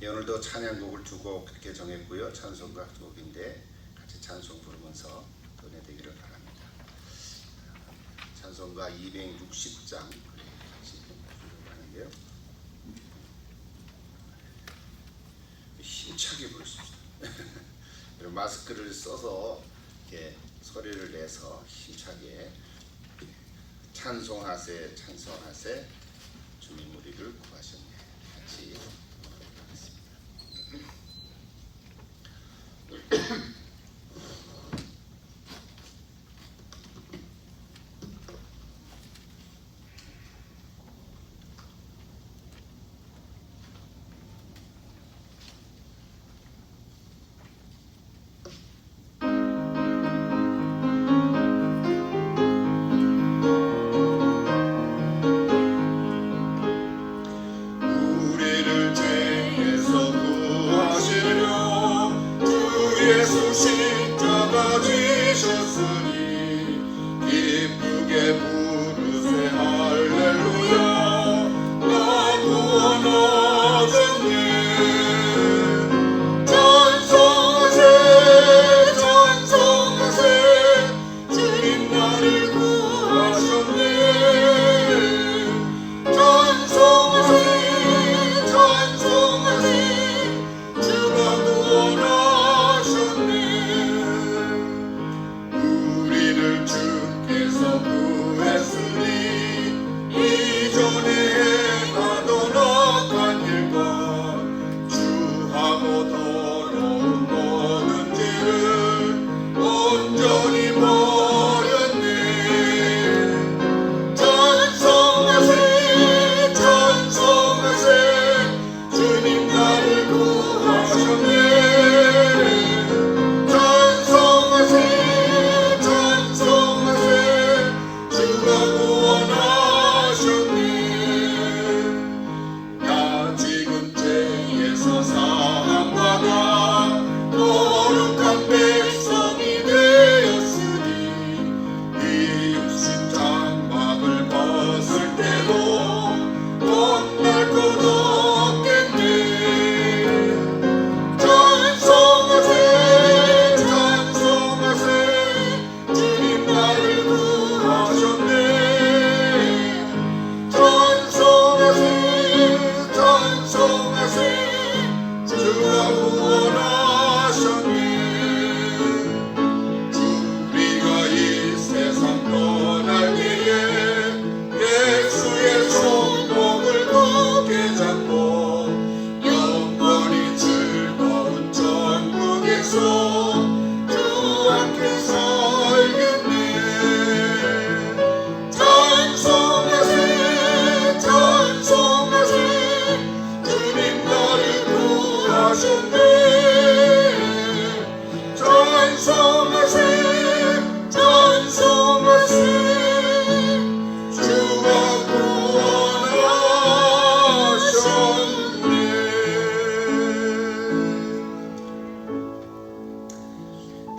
오늘도 찬양곡을 두 곡 그렇게 정했고요. 찬송가 두 곡인데 같이 찬송 부르면서 은혜 되기를 바랍니다. 찬송가 260장 같이 부르려고 하는데요. 힘차게 부를 수 있어요. 마스크를 써서 이렇게 소리를 내서 힘차게 찬송하세 찬송하세 주님 우리를 구하셨네. 같이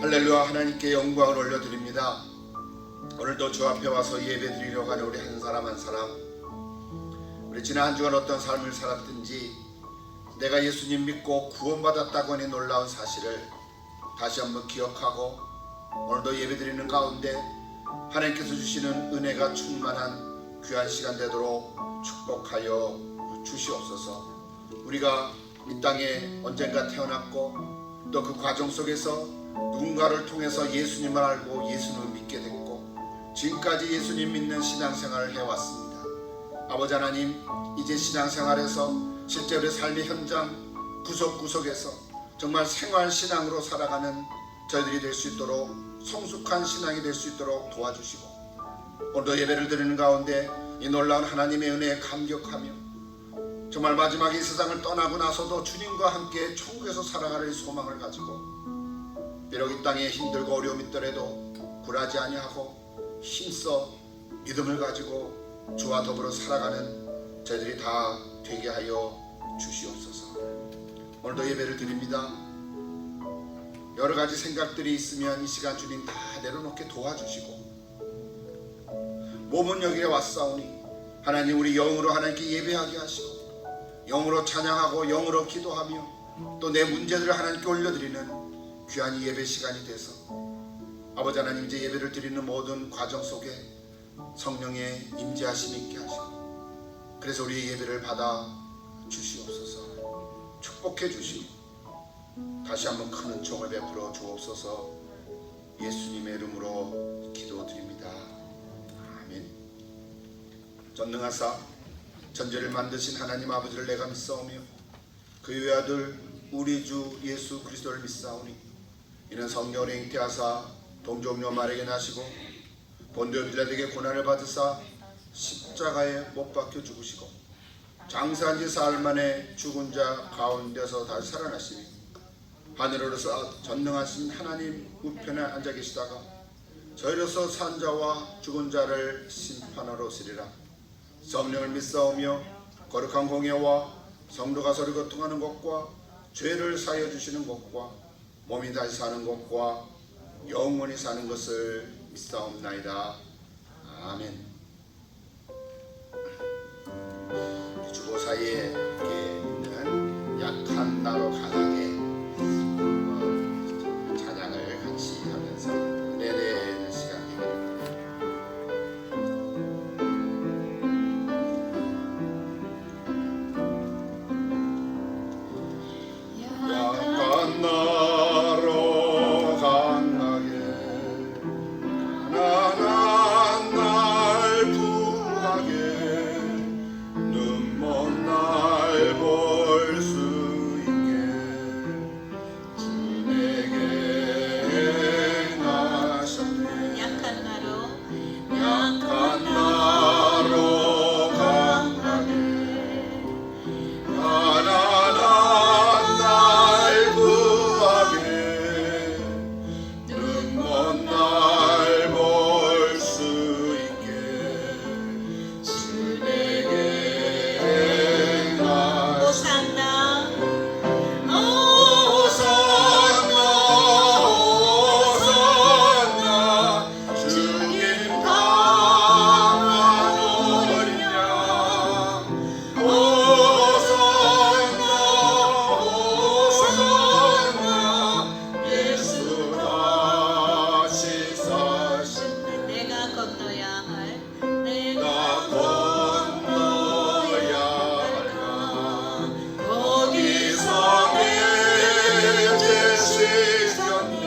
할렐루야. 하나님께 영광을 올려드립니다. 오늘도 주 앞에 와서 예배드리려고 하는 우리 한 사람 한 사람, 우리 지난 한 주간 어떤 삶을 살았든지 내가 예수님 믿고 구원받았다고 하는 놀라운 사실을 다시 한번 기억하고 오늘도 예배드리는 가운데 하나님께서 주시는 은혜가 충만한 귀한 시간 되도록 축복하여 주시옵소서. 우리가 이 땅에 언젠가 태어났고 또 그 과정 속에서 누군가를 통해서 예수님을 알고 예수님을 믿게 됐고 지금까지 예수님 믿는 신앙생활을 해왔습니다. 아버지 하나님, 이제 신앙생활에서 실제 우리 삶의 현장 구석구석에서 정말 생활신앙으로 살아가는 저희들이 될 수 있도록 성숙한 신앙이 될 수 있도록 도와주시고 오늘도 예배를 드리는 가운데 이 놀라운 하나님의 은혜에 감격하며 정말 마지막에 이 세상을 떠나고 나서도 주님과 함께 천국에서 살아가는 소망을 가지고 비록 이 땅에 힘들고 어려움이 있더라도 굴하지 아니하고 힘써 믿음을 가지고 주와 더불어 살아가는 저희들이 다 되게 하여 주시옵소서. 오늘도 예배를 드립니다. 여러 가지 생각들이 있으면 이 시간 주님 다 내려놓게 도와주시고 몸은 여기에 왔사오니 하나님 우리 영으로 하나님께 예배하게 하시고 영으로 찬양하고 영으로 기도하며 또 내 문제들을 하나님께 올려드리는 귀한 이 예배 시간이 돼서 아버지 하나님, 이제 예배를 드리는 모든 과정 속에 성령의 임재하심이 있게 하시고, 그래서 우리의 예배를 받아 주시옵소서. 축복해 주시고 다시 한번 큰 은총을 베풀어 주옵소서. 예수님의 이름으로 기도드립니다. 아멘. 전능하사 전제를 만드신 하나님 아버지를 내가 믿사오며 그 외아들 우리 주 예수 그리스도를 믿사오니, 이는 성령으로 잉태하사 동정녀 마리아에게 나시고 본디오 빌라도에게 고난을 받으사 십자가에 못 박혀 죽으시고 장사한 지 사흘 만에 죽은 자 가운데서 다시 살아나시니 하늘으로서 전능하신 하나님 우편에 앉아 계시다가 저희로서 산 자와 죽은 자를 심판하러 오시리라. 성령을 믿사오며 거룩한 공예와 성도가 서로 교통하는 것과 죄를 사하여 주시는 것과 몸이 다시 사는 것과 영원히 사는 것을 믿사옵나이다. 아멘. 주보 사이에 있는 약한 나로 강하게 찬양을 같이 하면서 은혜되는 시간 되기를 약한 나로 강하게 가난한 날 부하게 눈먼 날 볼 수 있게 주 내게 행하셨네. 약한 나로 강하게 가난한 날 구하게 눈먼 날 볼 수 있게 주 내게 행하셨네. 호산나 호산나 주님 강한 어린 양. 호산나 예수 다시 사신 내가 건너야 할 나 건너야 할까. 거기서 내 죄 씻겼네.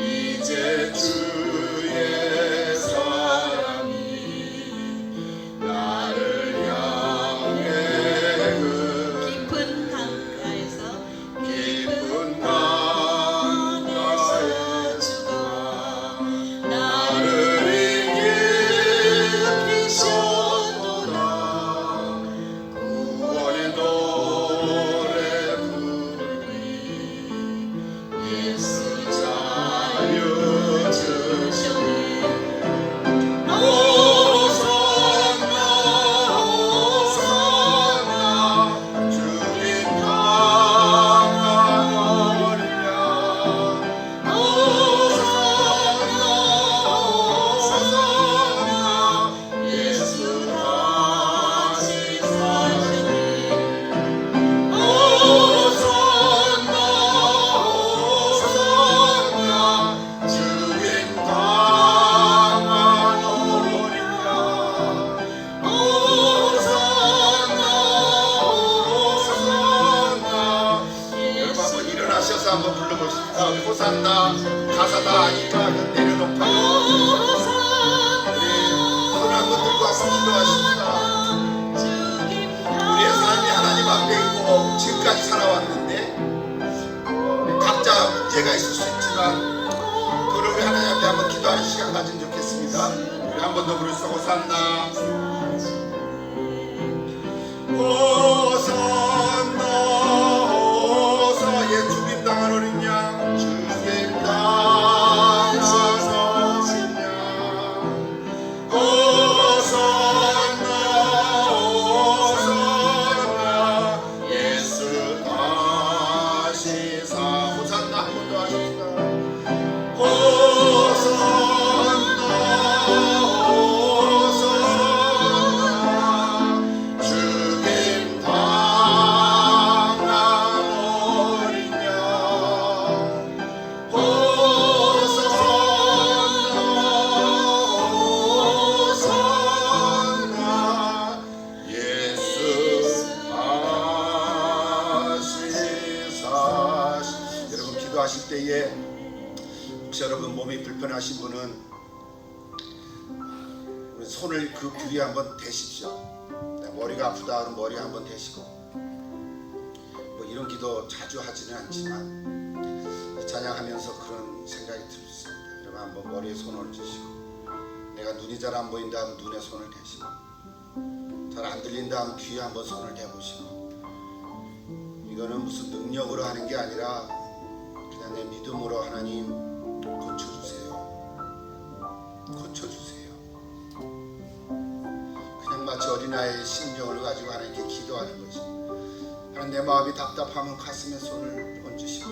이제 주의 사랑이 나를 향해 깊은 강가에서 깊은 강가에 주가 나를 일으키셨도다. 구원의 노래 부르니 예수 자유 주시니. 호산나 주님 강한 어린 양. 호산나 예수 다시 사시니. 호산나 주님 강한 어린 양. 호산나 여러분 한번 일어나셔서 한번 불러보십시다. 호산나 가사다 아니까 내려놓고 우리 손 한번 들고 한번 기도하십시다. 우리의 삶이 하나님 앞에 있고 지금까지 살아왔는데 각자 문제가 있을 수 있지만 그걸 우리 하나님 앞에 한번 기도하는 시간 가지면 좋겠습니다. 우리 한 번 더 부르시죠. 호산나 호산나 호사 예 주님 당한 어린 양. 주님 당한 어린 양. 호산나 예수 다시 사. 호산나 한 번 더 하십시다. 호산나 주님 불편하신 분은 우리 손을 그 부위에 한번 대십시오. 머리가 아프다 하면 머리 한번 대시고, 뭐 이런 기도 자주 하지는 않지만 찬양하면서 그런 생각이 들었습니다. 여러분 한번 머리에 손을 주시고, 내가 눈이 잘 안 보인다 하면 눈에 손을 대시고, 잘 안 들린다 하면 귀에 한번 손을 대보시고, 이거는 무슨 능력으로 하는 게 아니라 그냥 내 믿음으로 하나님 고쳐주세요. 고쳐주세요. 그냥 마치 어린아이의 심정을 가지고 하나님께 기도하는 거지. 하나님, 내 마음이 답답하면 가슴에 손을 얹으시고,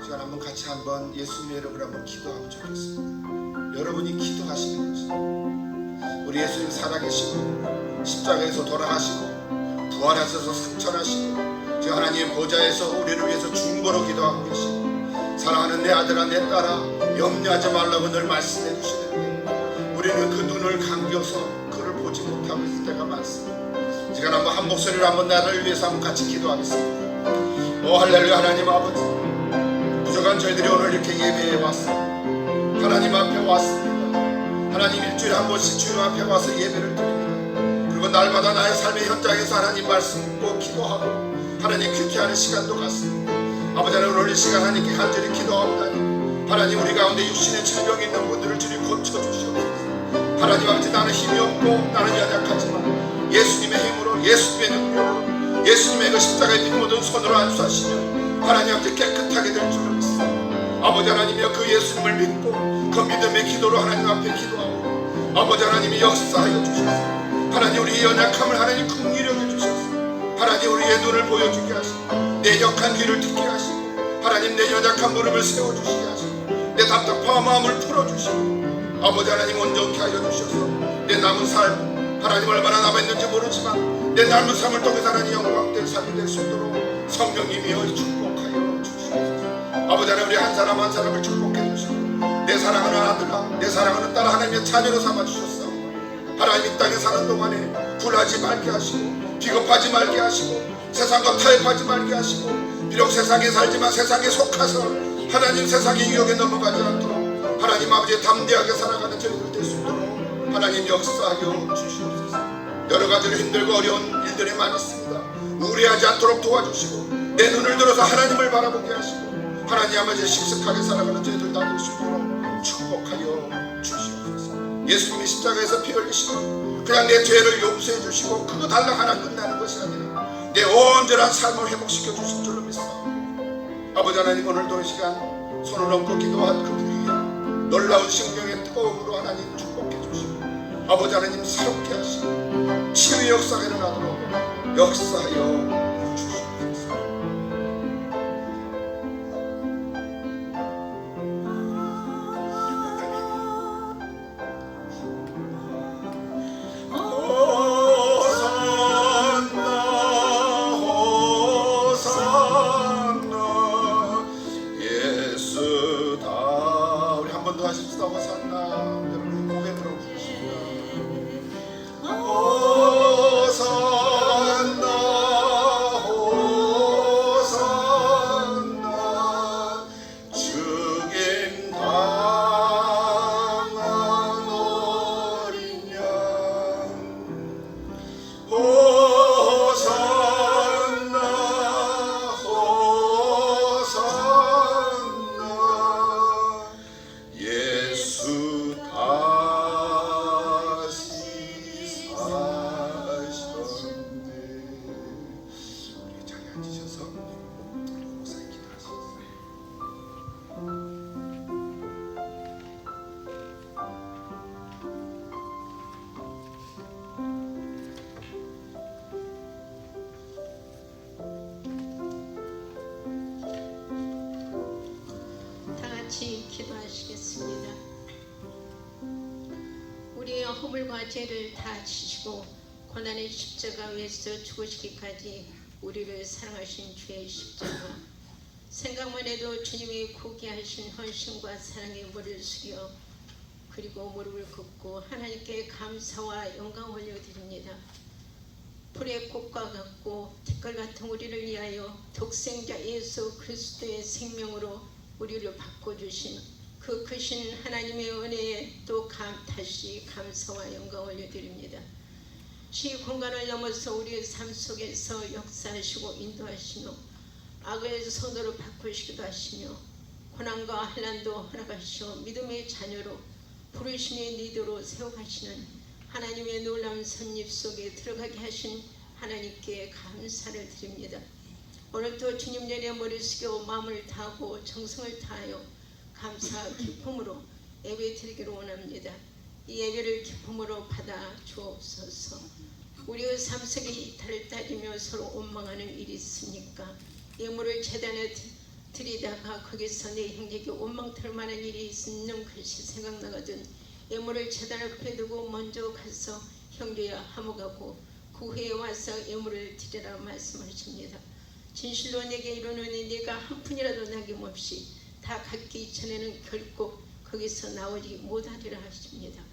시간 한번 같이 한번 예수님의 이름으로 한번 기도하면 좋겠습니다. 여러분이 기도하시는 거지. 우리 예수님 살아계시고 십자가에서 돌아가시고 부활하셔서 승천하시고 저 하나님의 보좌에서 우리를 위해서 중보로 기도하고 계시고, 사랑하는 내 아들아 내 딸아 염려하지 말라고 늘 말씀해 주시는데 우리는 그 눈을 감겨서 그를 보지 못하고 있을 때가 많습니다. 지금 한번 한 목소리로 한번 나를 위해서 한번 같이 기도하겠습니다. 오 할렐루야. 하나님 아버지, 부족한 저희들이 오늘 이렇게 예배해 왔습니다. 하나님 앞에 왔습니다. 하나님 일주일에 한 번씩 주님 앞에 와서 예배를 드립니다. 그리고 날마다 나의 삶의 현장에서 하나님 말씀 묻고 기도하고 하나님 큐티하는 시간도 갖습니다. 아버지 하나님, 오늘 이 시간 하나님께 간절히 기도하옵나니 하나님, 우리 가운데 육신의 질병이 있는 분들을 주님 고쳐주시옵소서. 하나님 아버지, 나는 힘이 없고 나는 연약하지만 예수님의 힘으로, 예수님의 능력으로, 예수님의 그 십자가의 피 묻은 손으로 안수하시면 하나님 아버지 깨끗하게 될 줄을 믿습니다. 아버지 하나님이여, 그 예수님을 믿고 그 믿음의 기도로 하나님 앞에 기도하고 아버지 하나님이 역사하여 주셔서 하나님 우리의 연약함을 하나님 긍휼히 여겨 주셔서 하나님 우리의 눈을 보여주게 하시고 내 역한 귀를 듣게 하시고 하나님 내 연약한 무릎을 세워주시게 하시고 내 답답한 마음을 풀어주시고 아버지 하나님 온전케 하여 주셔서 내 남은 삶 하나님 얼마나 남아있는지 모르지만 내 남은 삶을 통해서 하나님 영광된 삶이 될 수 있도록 성령님이여 축복하여 주시옵소서. 아버지 하나님, 우리 한 사람 한 사람을 축복해 주시고 내 사랑하는 아들아 내 사랑하는 딸 하나님의 자녀로 삼아주셨어. 하나님 이 땅에 사는 동안에 굴하지 말게 하시고 비겁하지 말게 하시고 세상과 타협하지 말게 하시고 비록 세상에 살지만 세상에 속아서 하나님 세상의 유혹에 넘어가지 않도록 하나님 아버지 담대하게 살아가는 저희들 될 수 있도록 하나님 역사하여 주시옵소서. 여러 가지로 힘들고 어려운 일들이 많이 있습니다. 우울해하지 않도록 도와주시고 내 눈을 들어서 하나님을 바라보게 하시고 하나님 아버지 식숙하게 살아가는 저희들 다 될 수 있도록 축복하여 주시옵소서. 예수님이 십자가에서 피 흘리시고 그냥 내 죄를 용서해 주시고 그거 달라 하나 끝나는 것이 아니라 내 온전한 삶을 회복시켜 주신 줄로 믿사옵니다. 아버지 하나님, 오늘도 이 시간 손을 얹고 기도한 그 부위에 놀라운 생명의 뜨거움으로 하나님 축복해 주시고 아버지 하나님 새롭게 하시고 치유의 역사가 일어나도록 역사하여 주시옵소서. 기도하시겠습니다. 우리의 허물과 죄를 다 지시고 고난의 십자가 위에서 죽으시기까지 우리를 사랑하신 주의 십자가, 생각만 해도 주님이 고귀하신 헌신과 사랑의 물을 숙여 그리고 무릎을 꿇고 하나님께 감사와 영광 올려드립니다. 불의 꽃과 같고 티끌 같은 우리를 위하여 독생자 예수 그리스도의 생명으로 우리를 바꿔주신 그 크신 하나님의 은혜에 또 다시 감사와 영광을 올려드립니다. 시 공간을 넘어서 우리의 삶 속에서 역사하시고 인도하시며 악의 손으로 바꾸시기도 하시며 고난과 환난도 허락하시어 믿음의 자녀로 부르심의 리더로 세워가시는 하나님의 놀라운 섭립 속에 들어가게 하신 하나님께 감사를 드립니다. 오늘도 주님 전에 머리 숙여 마음을 다하고 정성을 다하여 감사 기쁨으로 예배 드리기를 원합니다. 이 예배를 기쁨으로 받아 주옵소서. 우리의 삶 속에 이탈을 따지며 서로 원망하는 일이 있으니까 예물을 제단에 드리다가 거기서 내 형제에게 원망될 만한 일이 있는 것이 생각나거든 예물을 제단 앞에 두고 먼저 가서 형제야 화목하고 그 후에 와서 예물을 드리라 말씀하십니다. 진실로 내게 이르노니 네가 한 푼이라도 남김없이 다 갖기 전에는 결코 거기서 나오지 못하리라 하십니다.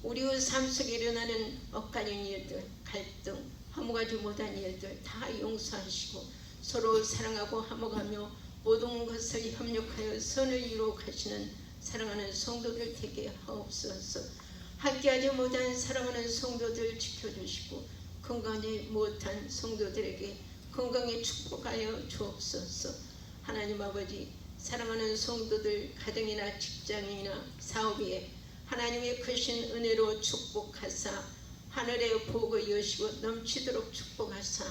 우리의 삶 속에 일어나는 엇갈린 일들, 갈등, 화목하지 못한 일들 다 용서하시고 서로 사랑하고 화목하며 모든 것을 협력하여 선을 이루어 가시는 사랑하는 성도들 되게 하옵소서. 함께하지 못한 사랑하는 성도들 지켜주시고 건강하지 못한 성도들에게 건강에 축복하여 주옵소서. 하나님 아버지 사랑하는 성도들 가정이나 직장이나 사업에 하나님의 크신 은혜로 축복하사 하늘의 복을 여시고 넘치도록 축복하사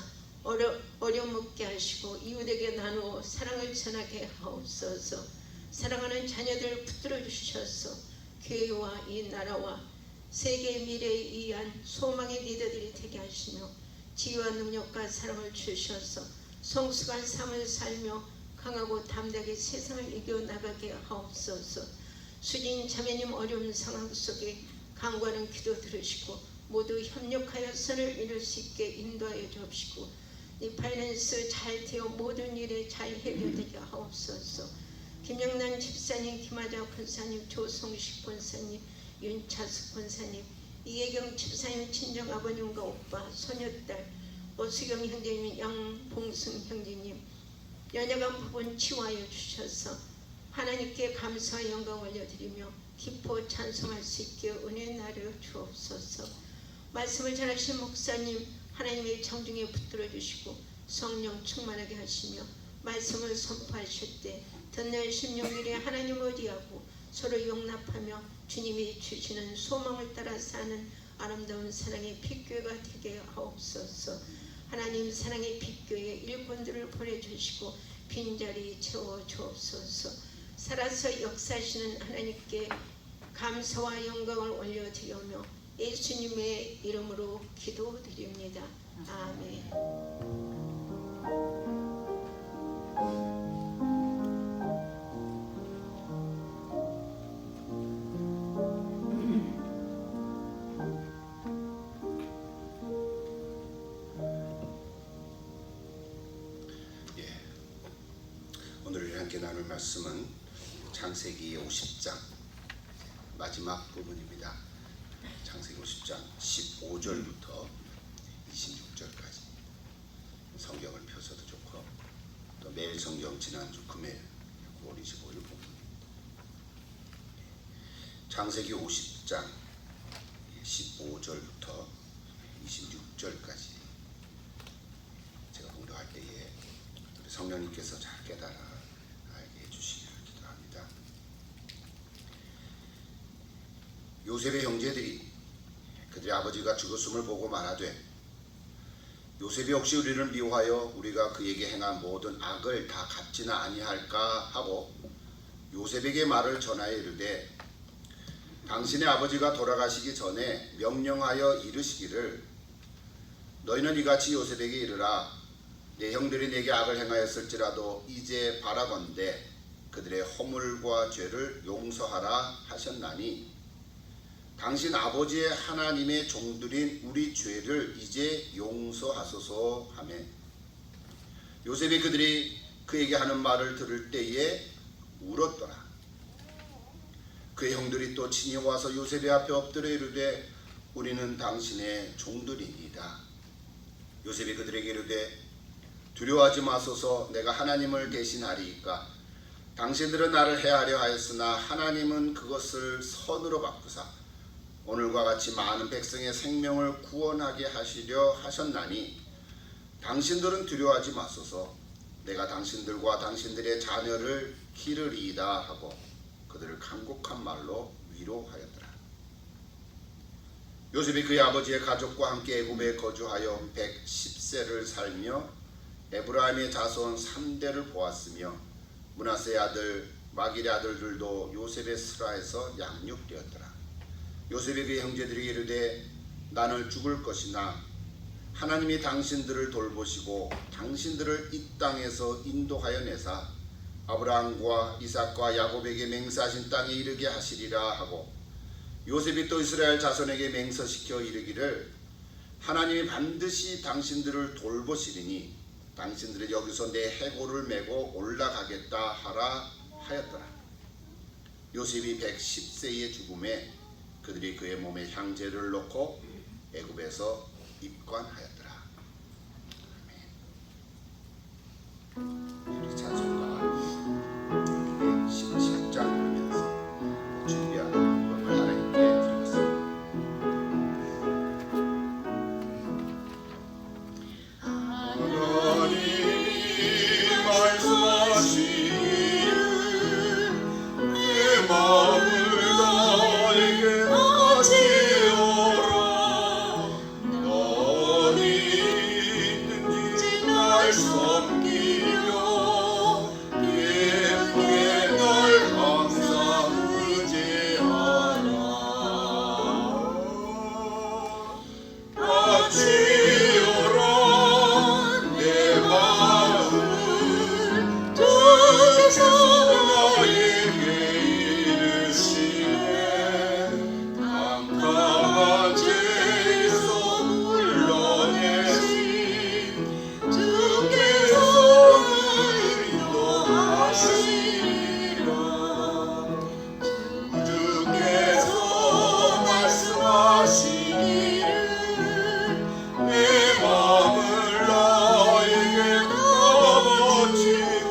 어려움 없게 하시고 이웃에게 나누어 사랑을 전하게 하옵소서. 사랑하는 자녀들 붙들어 주셔서 교회와 이 나라와 세계 미래에 의한 소망의 리더들이 되게 하시며 지혜와 능력과 사랑을 주셔서 성숙한 삶을 살며 강하고 담대하게 세상을 이겨나가게 하옵소서. 수진 자매님 어려운 상황 속에 간구하는 기도 들으시고 모두 협력하여 선을 이룰 수 있게 인도하여 주옵시고 이 파이낸스 잘 되어 모든 일에 잘 해결되게 하옵소서. 김영란 집사님, 김하자 권사님, 조성식 권사님, 윤차숙 권사님, 이혜경 집사님 친정 아버님과 오빠, 소녀딸, 오수경 형제님, 양봉승 형제님 연약한 부분 치유하여 주셔서 하나님께 감사와 영광 올려드리며 기뻐 찬송할 수 있게 은혜 나려 주옵소서. 말씀을 전하신 목사님 하나님의 정중에 붙들어 주시고 성령 충만하게 하시며 말씀을 선포하실 때 듣는 심령들이 하나님 의지하고 서로 용납하며 주님이 주시는 소망을 따라 사는 아름다운 사랑의 빛교회가 되게 하옵소서. 하나님 사랑의 빛교회 일꾼들을 보내주시고 빈자리 채워주옵소서. 살아서 역사하시는 하나님께 감사와 영광을 올려드리며 예수님의 이름으로 기도드립니다. 아멘. 오늘 함께 나눌 말씀은 창세기 50장 마지막 부분입니다. 창세기 50장 15절부터 26절까지 성경을 펴서도 좋고 또 매일 성경 지난주 금요일 9월 25일 부분 창세기 50장 15절부터 26절까지 제가 봉독할 때에 성령님께서 잘 깨달아 알게 해주시기를 기도합니다. 요셉의 형제들이 그들의 아버지가 죽었음을 보고 말하되 요셉이 혹시 우리를 미워하여 우리가 그에게 행한 모든 악을 다 갚지나 아니할까 하고 요셉에게 말을 전하여 이르되 당신의 아버지가 돌아가시기 전에 명령하여 이르시기를 너희는 이같이 요셉에게 이르라 내 형들이 내게 악을 행하였을지라도 이제 바라건대 그들의 허물과 죄를 용서하라 하셨나니 당신 아버지의 하나님의 종들인 우리 죄를 이제 용서하소서 하며 요셉이 그들이 그에게 하는 말을 들을 때에 울었더라. 그의 형들이 또 친히 와서 요셉의 앞에 엎드려 이르되 우리는 당신의 종들이니이다. 요셉이 그들에게 이르되 두려워하지 마소서 내가 하나님을 대신하리이까 당신들은 나를 해하려 하였으나 하나님은 그것을 선으로 바꾸사 오늘과 같이 많은 백성의 생명을 구원하게 하시려 하셨나니 당신들은 두려워하지 마소서. 내가 당신들과 당신들의 자녀를 기르리이다 하고 그들을 간곡한 말로 위로하였더라. 요셉이 그의 아버지의 가족과 함께 애굽에 거주하여 110세를 살며 에브라임의 자손 3대를 보았으며 므낫세의 아들 마길의 아들들도 요셉의 스라에서 양육되었더라. 요셉이 그의 형제들이 이르되 나는 죽을 것이나 하나님이 당신들을 돌보시고 당신들을 이 땅에서 인도하여 내사 아브라함과 이삭과 야곱에게 맹세하신 땅에 이르게 하시리라 하고 요셉이 또 이스라엘 자손에게 맹서시켜 이르기를 하나님이 반드시 당신들을 돌보시리니 당신들이 여기서 내 해골을 메고 올라가겠다 하라 하였더라. 요셉이 110세의 죽음에 그들이 그의 몸에 향제를 놓고 애굽에서 입관하였더라. 우리 찬송가 17장 부르면서 준비한 음악을 하나님께 드리겠습니다. 하나님이 말씀하시기를 내 마음을 너에게 바치오라. 너니 있든지 날 섬기며 기쁘게 날 항상 의지하라. 바치오라 내 마음을 주께서 너에게 이르시네. 캄캄한 죄에서 물러내신 주께서 인도하시리라. 주께서 말씀하시기를 내 마음을 너에게 바치고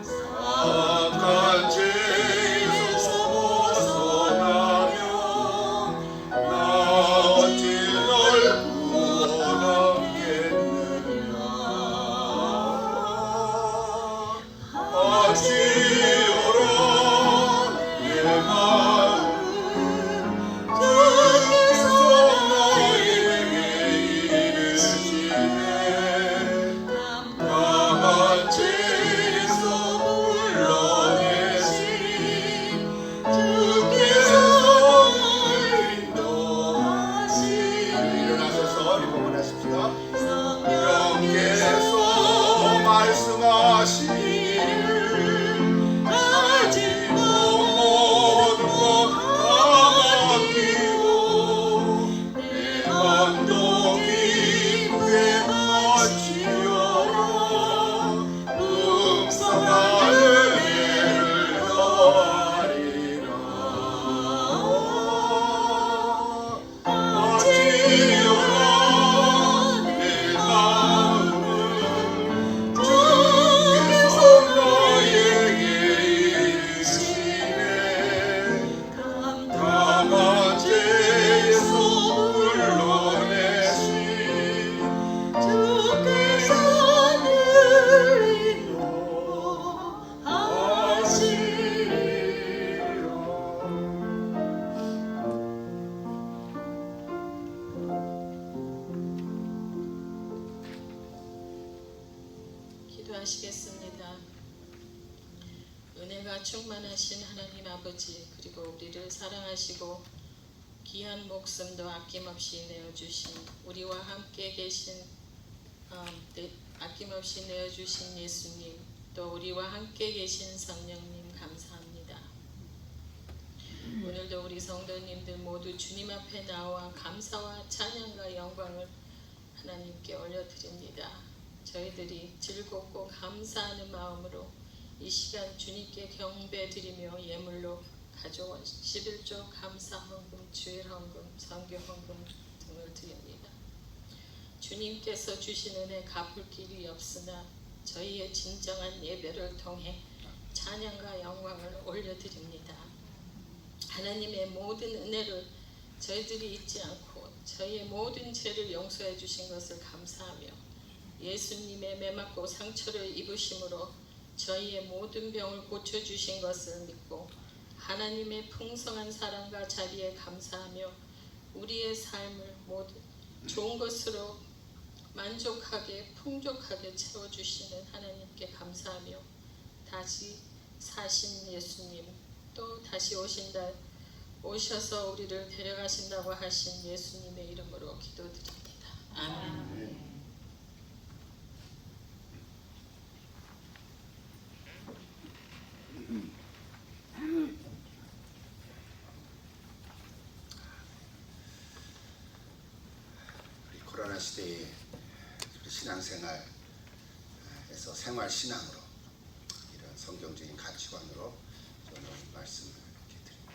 사악한 죄에서 벗어나며 나 어찌 널 구원하겠느냐. 바치오라 내 마음을 주께서 너에게 이르시네. 캄캄한 죄에서 물러내신 주께서 인도하시리라. 일어나셔서 리포문하십시다. 성령께서 말씀하시기를 가진 것 모든 것 다 맡기고 내 맘도 기쁘게 바치오라. 풍성한 은혜를 더하리라. 바치오라 내 마음을 주께서 너에게 이르시네. 캄캄한 죄에서 물러내신 주께서 늘 인도하시리라. 기도하시겠습니다. 은혜가 충만하신 하나님 아버지, 그리고 우리를 사랑하시고 귀한 목숨도 아낌없이 내어주신 우리와 함께 계신 아낌없이 내어주신 예수님, 또 우리와 함께 계신 성령님 감사합니다. 오늘도 우리 성도님들 모두 주님 앞에 나와 감사와 찬양과 영광을 하나님께 올려드립니다. 저희들이 즐겁고 감사하는 마음으로 이 시간 주님께 경배드리며 예물로 가져온 11조 감사헌금, 주일헌금, 선교헌금 등을 드립니다. 주님께서 주신 은혜 갚을 길이 없으나 저희의 진정한 예배를 통해 찬양과 영광을 올려드립니다. 하나님의 모든 은혜를 저희들이 잊지 않고 저희의 모든 죄를 용서해 주신 것을 감사하며 예수님의 매맞고 상처를 입으심으로 저희의 모든 병을 고쳐주신 것을 믿고 하나님의 풍성한 사랑과 자비에 감사하며 우리의 삶을 모두 좋은 것으로 만족하게 풍족하게 채워주시는 하나님께 감사하며 다시 사신 예수님 또 다시 오셔서 우리를 데려가신다고 하신 예수님의 이름으로 기도드립니다. 아멘. 우리 코로나 시대에 신앙생활에서 생활신앙으로 이런 성경적인 가치관으로 저는 말씀을 이렇게 드립니다.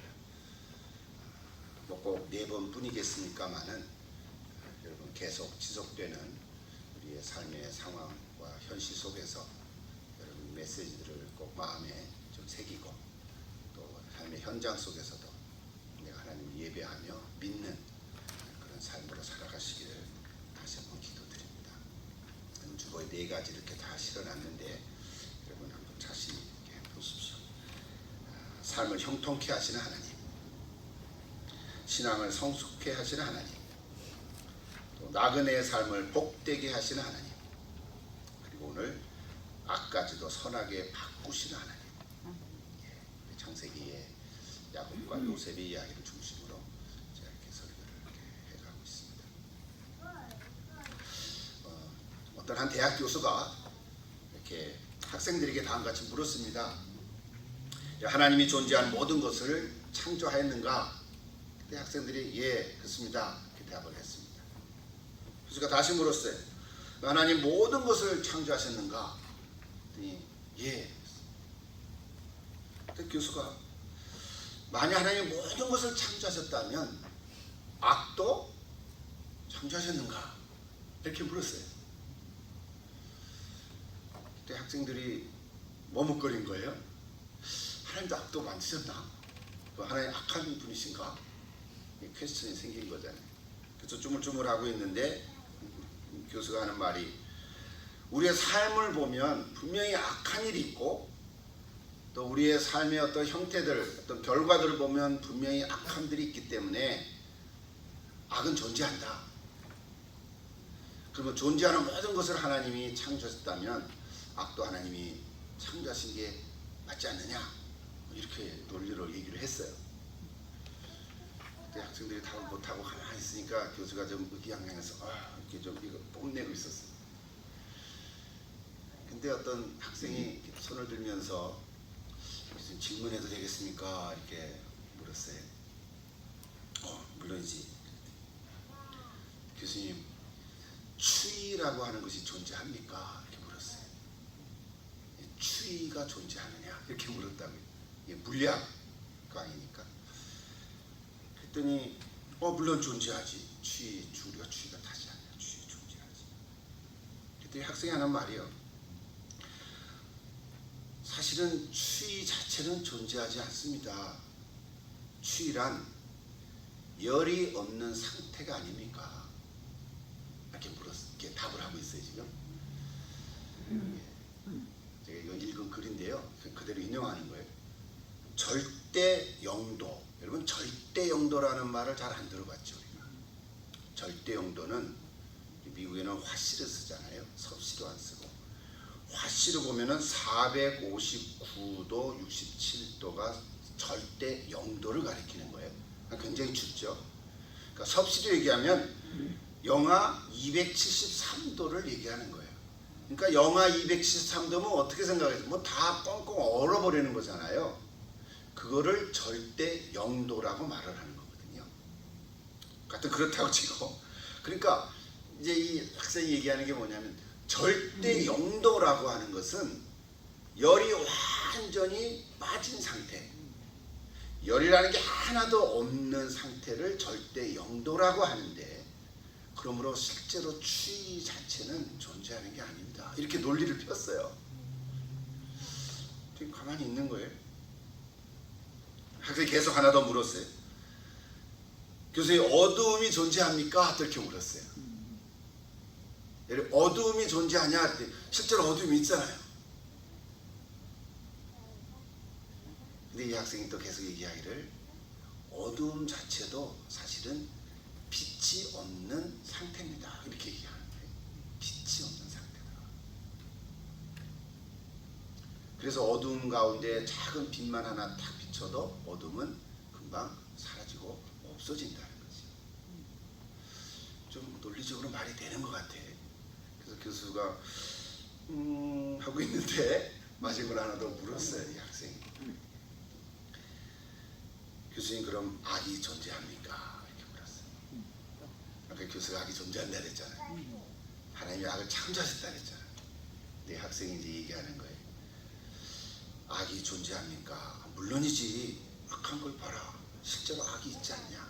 뭐 꼭 4번뿐이겠습니까마는 여러분 계속 지속되는 우리의 삶의 상황과 현실 속에서 여러분 메시지들을 꼭 마음에 좀 새기고 또 삶의 현장 속에서도 내가 하나님을 예배하며 믿는 그런 삶으로 살아가시기를 다시 한번 기도드립니다. 주보에 4가지 이렇게 다 실어놨는데 여러분 한번 자신 있게 보십시오. 삶을 형통케 하시는 하나님, 신앙을 성숙케 하시는 하나님, 또 나그네의 삶을 복되게 하시는 하나님, 그리고 오늘 악까지도 선하게 바꾸시는 하나님. 창세기의 야곱과 요셉의 이야기를 중심으로 제가 이렇게 설교를 이렇게 해가고 있습니다. 어떤 한 대학 교수가 이렇게 학생들에게 다음같이 물었습니다. 하나님이 존재한 모든 것을 창조하였는가? 그때 학생들이 예, 그렇습니다. 이렇게 대답을 했습니다. 교수가 다시 물었어요. 하나님 모든 것을 창조하셨는가? 그랬더니 예. 그때 교수가 만약 하나님 모든 것을 창조하셨다면 악도 창조하셨는가? 이렇게 물었어요. 그때 학생들이 머뭇거린 거예요. 하나님도 악도 만드셨나? 하나님 악한 분이신가? 퀘스천이 생긴 거잖아요. 그래서 쭈물쭈물하고 있는데 교수가 하는 말이 우리의 삶을 보면 분명히 악한 일이 있고 또 우리의 삶의 어떤 형태들, 어떤 결과들을 보면 분명히 악한 들이 있기 때문에 악은 존재한다. 그러면 존재하는 모든 것을 하나님이 창조하셨다면 악도 하나님이 창조하신 게 맞지 않느냐? 이렇게 논리로 얘기를 했어요. 그때 학생들이 답을 못하고 가만히 있으니까 교수가 좀 의기양양해서 이렇게 좀 이거 뽐내고 있었어요. 근데 어떤 학생이 손을 들면서 무슨 질문해도 되겠습니까? 이렇게 물었어요. 물론이지. 교수님, 추위라고 하는 것이 존재합니까? 이렇게 물었어요. 추위가 존재하느냐? 이렇게 물었다고요. 이게 물리학 강의니까. 그랬더니 물론 존재하지. 우리가 추위가 타지 않냐. 추위 존재하지. 그랬더니 학생이 하는 말이요. 사실은 추위 자체는 존재하지 않습니다. 추위란 열이 없는 상태가 아닙니까? 이렇게 이렇게 답을 하고 있어요 지금. 제가 이거 읽은 글인데요. 그대로 인용하는 거예요. 절대 영도. 여러분 절대 영도라는 말을 잘 안 들어봤죠 우리가. 절대 영도는 미국에는 화씨를 쓰잖아요. 섭씨도 안 쓰고. 화씨로 보면은 459도 67도가 절대 영도를 가리키는 거예요. 굉장히 춥죠. 그러니까 섭씨로 얘기하면 영하 273도를 얘기하는 거예요. 그러니까 영하 273도면 어떻게 생각해요? 뭐 다 꽁꽁 얼어버리는 거잖아요. 그거를 절대 영도라고 말을 하는 거거든요. 하여튼 그렇다고 치고. 그러니까 이제 이 학생이 얘기하는 게 뭐냐면 절대 영도라고 하는 것은 열이 완전히 빠진 상태, 열이라는 게 하나도 없는 상태를 절대 영도라고 하는데, 그러므로 실제로 추위 자체는 존재하는 게 아닙니다. 이렇게 논리를 폈어요. 지금 가만히 있는 거예요. 학생이 계속 하나 더 물었어요. 교수님, 어두움이 존재합니까? 이렇게 물었어요. 어두움이 존재하냐? 실제로 어두움이 있잖아요. 근데 이 학생이 또 계속 얘기하기를 어두움 자체도 사실은 빛이 없는 상태입니다. 이렇게 얘기하는 거예요. 빛이 없는 상태다. 그래서 어두움 가운데 작은 빛만 하나 탁 비춰도 어둠은 금방 사라지고 없어진다는 거죠. 좀 논리적으로 말이 되는 것 같아. 그래서 교수가 하고 있는데 마지막으로 하나 더 물었어요. 이 학생이. 교수님, 그럼 악이 존재합니까? 이렇게 물었어요. 아까 교수가 악이 존재한다 그랬잖아요. 하나님이 악을 창조하셨다 그랬잖아요. 근데 학생이 이제 얘기하는 거예요. 악이 존재합니까? 물론이지. 악한 걸 봐라. 실제로 악이 있지 않냐?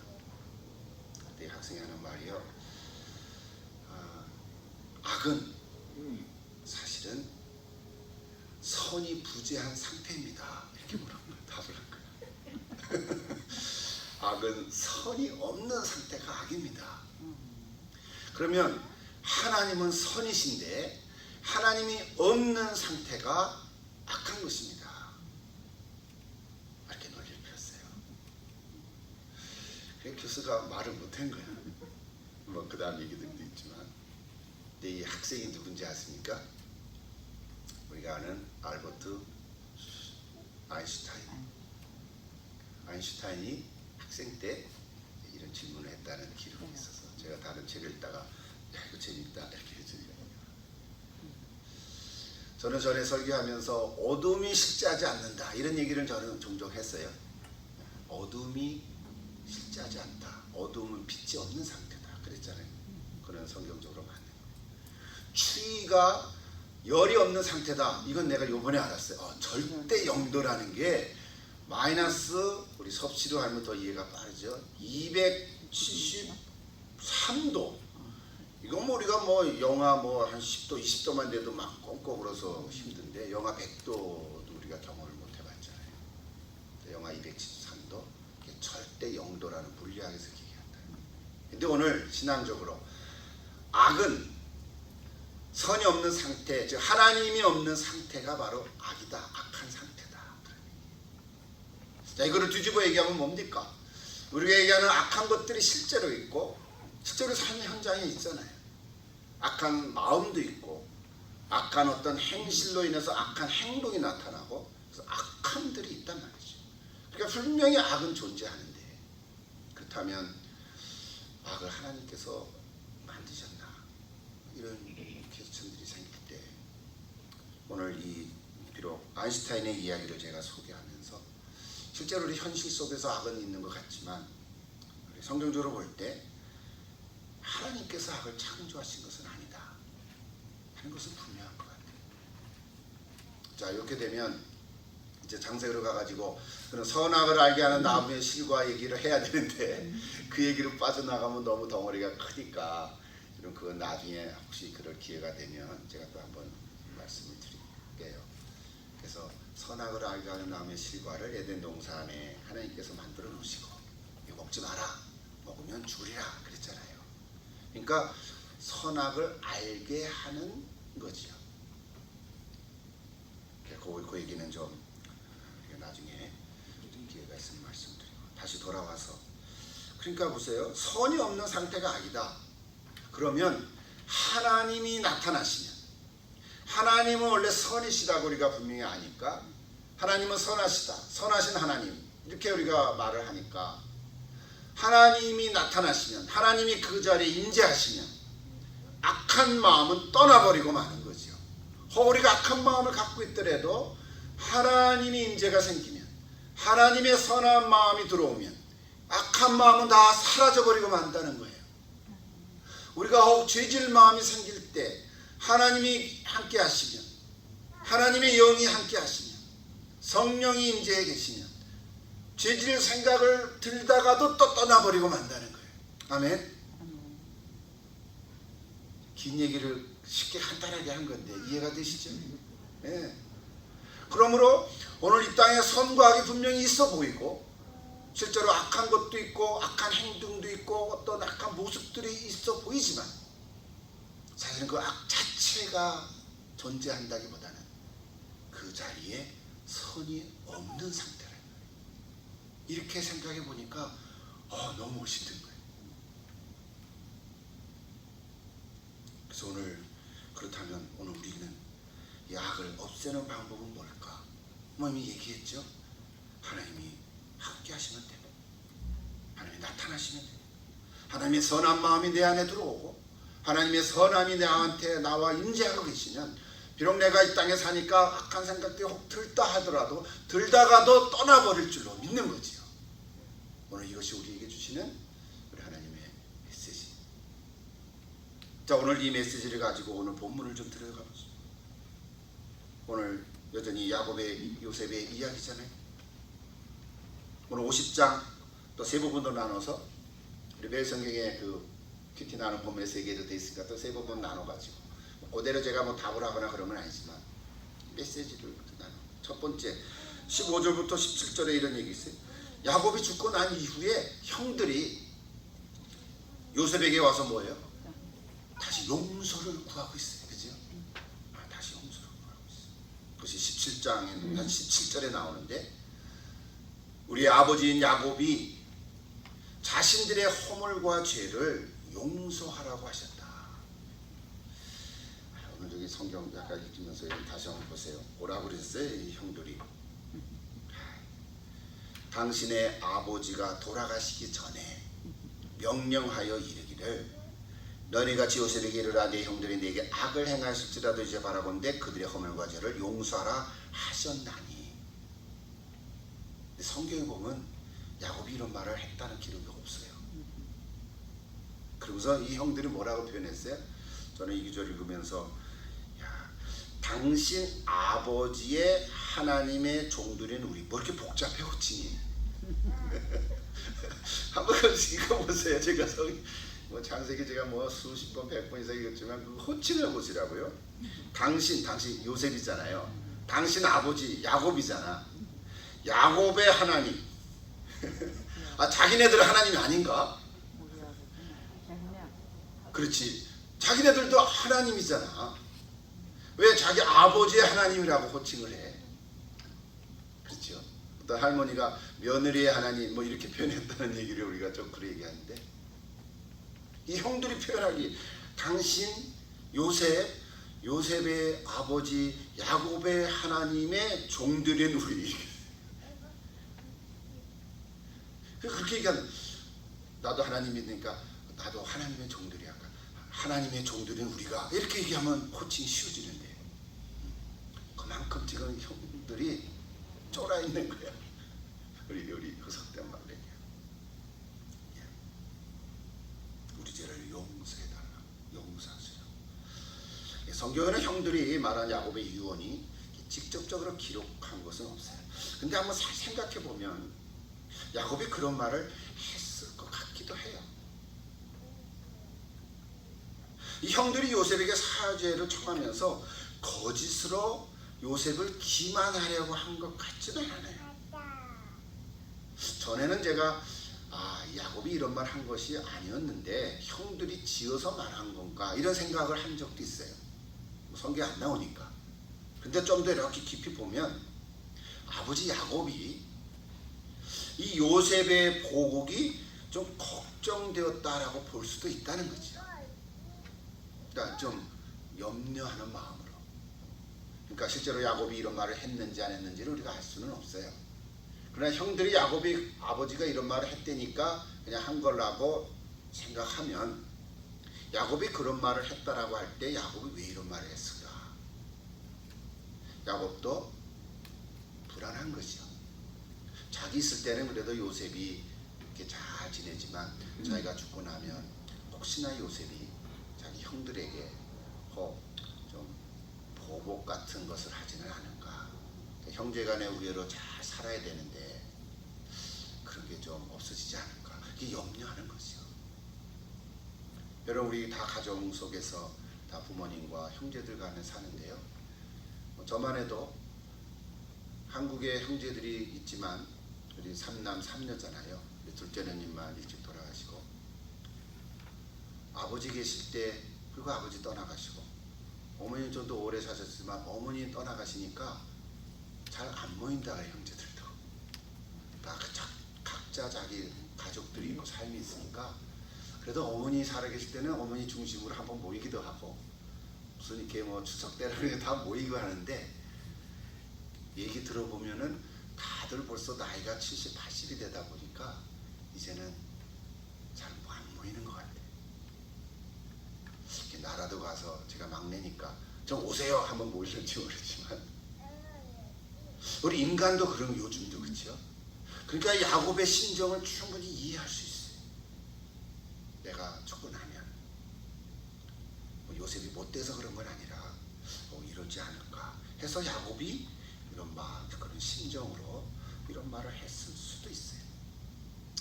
근데 학생이 하는 말이요. 악은 사실은 선이 부재한 상태입니다. 이렇게 답을 한 거예요. 악은 선이 없는 상태가 악입니다. 그러면 하나님은 선이신데 하나님이 없는 상태가 악한 것입니다. 이렇게 논리를 폈어요. 그래서 교수가 말을 못한 거야. 뭐 그 다음 얘기들도 있지만. 근데 이 학생이 누군지 아십니까? 우리가 아는 알버트 아인슈타인. 아인슈타인이 학생 때 이런 질문을 했다는 기록이 있어서 제가 다른 책을 읽다가 야, 이거 재밌다 이렇게 해주니까 저는 전에 설교하면서 어둠이 실제하지 않는다 이런 얘기를 저는 종종 했어요. 어둠이 실제하지 않다. 어둠은 빛이 없는 상태다 그랬잖아요. 그런 성경적으로 맞는 거예요. 추위가 열이 없는 상태다. 이건 내가 요번에 알았어요. 절대 영도라는 게 마이너스, 우리 섭씨로 하면 더 이해가 빠르죠. 273도. 이건 뭐 우리가 뭐 영하 뭐 한 10도, 20도만 돼도 막 꽁꽁 얼어서 힘든데 영하 100도도 우리가 경험을 못 해봤잖아요. 영하 273도. 이게 절대 영도라는 물리학에서 얘기한다. 근데 오늘 신앙적으로 악은 선이 없는 상태, 즉 하나님이 없는 상태가 바로 악이다. 악한 상태다. 자, 이거를 뒤집어 얘기하면 뭡니까? 우리가 얘기하는 악한 것들이 실제로 있고 실제로 삶의 현장에 있잖아요. 악한 마음도 있고 악한 어떤 행실로 인해서 악한 행동이 나타나고 그래서 악함들이 있단 말이죠. 그러니까 분명히 악은 존재하는데 그렇다면 악을 하나님께서 만드셨나? 이런 퀘스천들이 생길 때 오늘 이 비록 아인슈타인의 이야기를 제가 소개하면서 실제로 우리 현실 속에서 악은 있는 것 같지만 우리 성경적으로 볼 때 하나님께서 악을 창조하신 것은 아니다 하는 것은 분명한 것 같아요. 자, 이렇게 되면 이제 장세로 가가지고 그런 선악을 알게 하는 나무의 실과 얘기를 해야 되는데 그 얘기로 빠져나가면 너무 덩어리가 크니까 그럼 그건 나중에 혹시 그럴 기회가 되면 제가 또 한번 말씀을 드릴게요. 그래서 선악을 알게 하는 나무의 실과를 에덴 동산에 하나님께서 만들어 놓으시고 이거 먹지 마라. 먹으면 죽으리라 그랬잖아요. 그러니까 선악을 알게 하는 거지요. 그 얘기는 좀 나중에 기회가 있으면 말씀드리고 다시 돌아와서 그러니까 보세요. 선이 없는 상태가 악이다. 그러면 하나님이 나타나시면 하나님은 원래 선이시다고 우리가 분명히 아니까 하나님은 선하시다. 선하신 하나님 이렇게 우리가 말을 하니까 하나님이 나타나시면 하나님이 그 자리에 임재하시면 악한 마음은 떠나버리고 마는 거죠. 우리가 악한 마음을 갖고 있더라도 하나님이 임재가 생기면 하나님의 선한 마음이 들어오면 악한 마음은 다 사라져버리고 만다는 거예요. 우리가 혹 죄질 마음이 생길 때 하나님이 함께 하시면 하나님의 영이 함께 하시면 성령이 임재해 계시면 죄질 생각을 들다가도 또 떠나버리고 만다는 거예요. 아멘. 긴 얘기를 쉽게 간단하게 한 건데 이해가 되시죠? 네. 그러므로 오늘 이 땅에 선과 악이 분명히 있어 보이고 실제로 악한 것도 있고 악한 행동도 있고 어떤 악한 모습들이 있어 보이지만 사실은 그 악 자체가 존재한다기보다는 그 자리에 선이 없는 상태라. 이렇게 생각해 보니까 너무 멋있는 거예요. 그래서 오늘 그렇다면 오늘 우리는 이 악을 없애는 방법은 뭘까? 이미 얘기했죠. 하나님이 함께 하시면 됩니다. 하나님이 나타나시면 됩니다. 하나님의 선한 마음이 내 안에 들어오고 하나님의 선함이 나한테 나와 임재하고 계시면 비록 내가 이 땅에 사니까 악한 생각들이 혹 들다 하더라도 들다가도 떠나버릴 줄로 믿는 거지요. 오늘 이것이 우리에게 주시는 우리 하나님의 메시지. 자, 오늘 이 메시지를 가지고 오늘 본문을 좀 들어가 보겠습니다. 오늘 여전히 야곱의 요셉의 이야기잖아요. 오늘 50장 또 세 부분으로 나눠서 우리 매일 성경에 그 큐티 나눈 본문에 3개로 되어 있으니까 또 세 부분 나눠가지고 그대로 제가 뭐 답을 하거나 그런 건 아니지만 메시지를 나눠. 첫 번째 15절부터 17절에 이런 얘기 있어요. 야곱이 죽고 난 이후에 형들이 요셉에게 와서 뭐예요? 다시 용서를 구하고 있어요. 그죠? 다시 용서를 구하고 있어요. 그것이 17장에 17절에 나오는데 우리 아버지인 야곱이 자신들의 허물과 죄를 용서하라고 하셨다. 오늘 저기 성경 약간 읽으면서 다시 한번 보세요. 뭐라고 그랬어요? 이 형들이 당신의 아버지가 돌아가시기 전에 명령하여 이르기를 너희 같이 요셉에게 이르라 내 형들이 내게 악을 행하실지라도 이제 바라본데 그들의 허물과 죄를 용서하라 하셨나니. 성경에 보면 야곱이 이런 말을 했다는 기록이 없어요. 그러면서 이 형들이 뭐라고 표현했어요? 저는 이 구절 읽으면서 당신 아버지의 하나님의 종들인 우리 뭐 이렇게 복잡해 호칭이 한번 읽어보세요. 제가 뭐 창세기 제가 뭐 수십 번 100번 이상 읽었지만 그 호칭을 보시라고요. 당신 요셉이잖아요. 당신 아버지 야곱이잖아. 야곱의 하나님. 자기네들 하나님이 아닌가? 그렇지. 자기네들도 하나님이잖아. 왜 자기 아버지의 하나님이라고 호칭을 해? 그렇죠. 어떤 할머니가 며느리의 하나님 뭐 이렇게 표현했다는 얘기를 우리가 좀 그렇게 얘기하는데 이 형들이 표현하기 당신 요셉의 아버지 야곱의 하나님의 종들인 우리. 그렇게 얘기하는 나도 하나님 믿으니까 나도 하나님의 종들이야. 하나님의 종들인 우리가 이렇게 얘기하면 호칭이 쉬워지는데 그만큼 지금 형들이 쫄아 있는 거야. 우리 흑석된 말이야. 우리 죄를 용서해달라. 용서하세요. 성경에는 형들이 말한 야곱의 유언이 직접적으로 기록한 것은 없어요. 근데 한번 생각해 보면 야곱이 그런 말을 했을 것 같기도 해요. 이 형들이 요셉에게 사죄를 청하면서 거짓으로 요셉을 기만하려고 한 것 같지는 않아요. 전에는 제가 야곱이 이런 말 한 것이 아니었는데 형들이 지어서 말한 건가 이런 생각을 한 적도 있어요. 성경에 안 나오니까. 근데 좀 더 이렇게 깊이 보면 아버지 야곱이 이 요셉의 보국이 좀 걱정되었다라고 볼 수도 있다는 거죠. 그러니까 좀 염려하는 마음으로. 그러니까 실제로 야곱이 이런 말을 했는지 안 했는지를 우리가 알 수는 없어요. 그러나 형들이 야곱이 아버지가 이런 말을 했다니까 그냥 한 거라고 생각하면 야곱이 그런 말을 했다라고 할 때 야곱이 왜 이런 말을 했을까? 야곱도 불안한 거죠. 자기 있을 때는 그래도 요셉이 이렇게 잘 지내지만 자기가 죽고 나면 혹시나 요셉이 자기 형들에게 좀 보복 같은 것을 하지는 않은가. 형제간의 우애로 잘 살아야 되는데 그런 게 좀 없어지지 않을까. 이게 염려하는 거죠. 여러분 우리 다 가정 속에서 다 부모님과 형제들 간에 사는데요. 저만 해도 한국에 형제들이 있지만 우리 3남 3녀잖아요. 둘째 누님만 일찍 돌아가시고 아버지 계실 때 그리고 아버지 떠나가시고 어머니는 좀 더 오래 사셨지만 어머니 떠나가시니까 잘 안 모인다. 형제들도 다 각자 자기 가족들이 있고 삶이 있으니까 그래도 어머니 살아계실 때는 어머니 중심으로 한번 모이기도 하고 무슨 이렇게 뭐 추석 때라는 다 모이고 하는데 얘기 들어보면은 다들 벌써 나이가 70, 80이 되다 보니까 이제는 잘 안 모이는 것 같아요. 이렇게 나라도 가서 제가 막내니까 좀 오세요 한번 모일지 모르지만 우리 인간도 그런 요즘도 그렇죠. 그러니까 야곱의 심정을 충분히 이해할 수 있어요. 내가 쫓겨나면 뭐 요셉이 못돼서 그런 건 아니라 이러지 않을까 해서 야곱이 이런 그런 심정으로 이런 말을 했을 수도 있어요.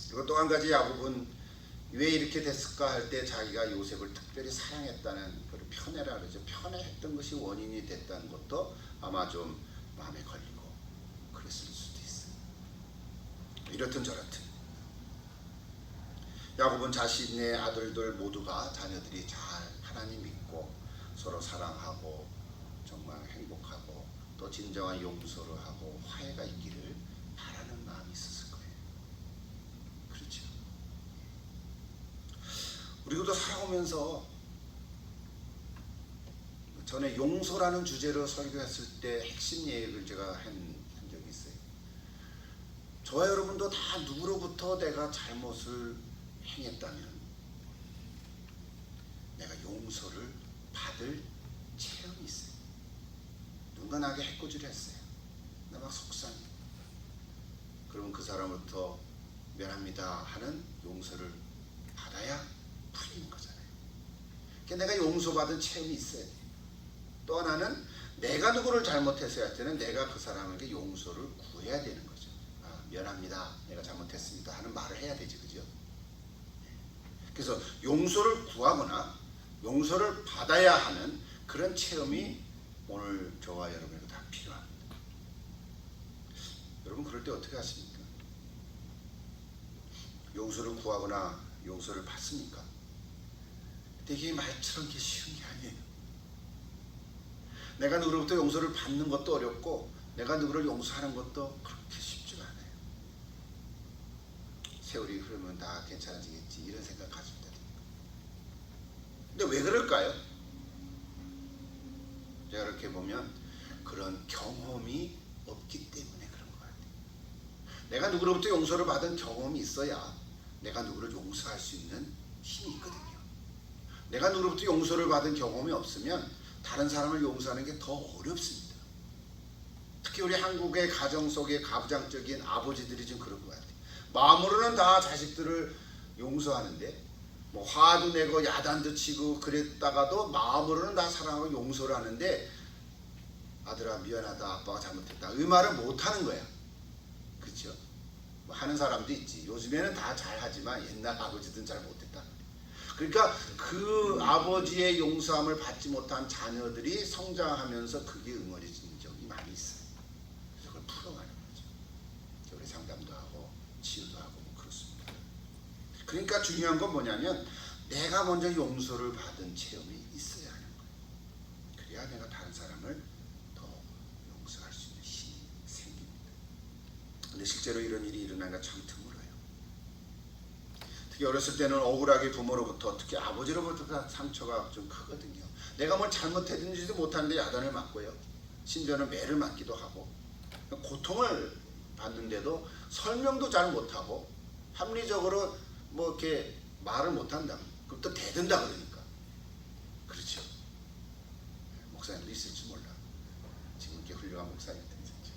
그리고 또 한 가지 야곱은 왜 이렇게 됐을까 할 때 자기가 요셉을 특별히 사랑했다는 그 편애라 그러죠. 편애했던 것이 원인이 됐다는 것도 아마 좀 마음에 걸리고 그랬을 수도 있어요. 이렇든 저렇든 야곱은 자신의 아들들 모두가 자녀들이 잘 하나님 믿고 서로 사랑하고 정말 행복하고 또 진정한 용서를 하고 화해가 있기를 바라는 마음이 있었을 거예요. 그렇죠. 우리도 살아오면서 전에 용서라는 주제로 설교했을 때 핵심 얘기를 제가 한 적이 있어요. 저와 여러분도 다 누구로부터 내가 잘못을 행했다면 내가 용서를 받을 체험이 있어요. 누군가 나에게 해코지를 했어요. 나 막 속상해. 그러면 그 사람으로부터 미안합니다 하는 용서를 받아야 풀리는 거잖아요. 그러니까 내가 용서받은 체험이 있어야 돼요. 또 하나는 내가 누구를 잘못했어야 할 때는 내가 그 사람에게 용서를 구해야 되는 거죠. 미안합니다. 내가 잘못했습니다 하는 말을 해야 되죠. 그죠? 그래서 용서를 구하거나 용서를 받아야 하는 그런 체험이 오늘 저와 여러분에게 다 필요합니다. 여러분 그럴 때 어떻게 하십니까? 용서를 구하거나 용서를 받습니까? 되게 말처럼 이렇게 쉬운 게 아니에요. 내가 누구로부터 용서를 받는 것도 어렵고 내가 누구를 용서하는 것도 그렇게 쉽지가 않아요. 세월이 흐르면 다 괜찮아지겠지 이런 생각 가질 때도 있고. 근데 왜 그럴까요? 제가 이렇게 보면 그런 경험이 없기 때문에 그런 것 같아요. 내가 누구로부터 용서를 받은 경험이 있어야 내가 누구를 용서할 수 있는 힘이 있거든요. 내가 누구로부터 용서를 받은 경험이 없으면 다른 사람을 용서하는 게 더 어렵습니다. 특히 우리 한국의 가정 속의 가부장적인 아버지들이 좀 그런 것 같아요. 마음으로는 다 자식들을 용서하는데 뭐 화도 내고 야단도 치고 그랬다가도 마음으로는 다 사랑하고 용서를 하는데 아들아 미안하다 아빠가 잘못했다 이 말을 못하는 거야. 그렇죠? 뭐 하는 사람도 있지. 요즘에는 다 잘하지만 옛날 아버지들은 잘 못했다. 그러니까 그 아버지의 용서함을 받지 못한 자녀들이 성장하면서 그게 응어리진 적이 많이 있어요. 그래서 그걸 풀어가는 거죠. 우리 상담도 하고 치유도 하고 뭐 그렇습니다. 그러니까 중요한 건 뭐냐면 내가 먼저 용서를 받은 체험이 있어야 하는 거예요. 그래야 내가 다른 사람을 더 용서할 수 있는 힘이 생깁니다. 근데 실제로 이런 일이 일어나기가 참 드물어요. 특히 어렸을 때는 억울하게 부모로부터 특히 아버지로부터 상처가 좀 크거든요. 내가 뭘 잘못했는지도 못하는데 야단을 맞고요. 심지어는 매를 맞기도 하고 고통을 받는데도 설명도 잘 못하고 합리적으로 뭐 이렇게 말을 못한다. 그럼 또 대든다 그러니까. 그렇죠. 목사님도 있을지 몰라. 지금 이렇게 훌륭한 목사님들 있었죠.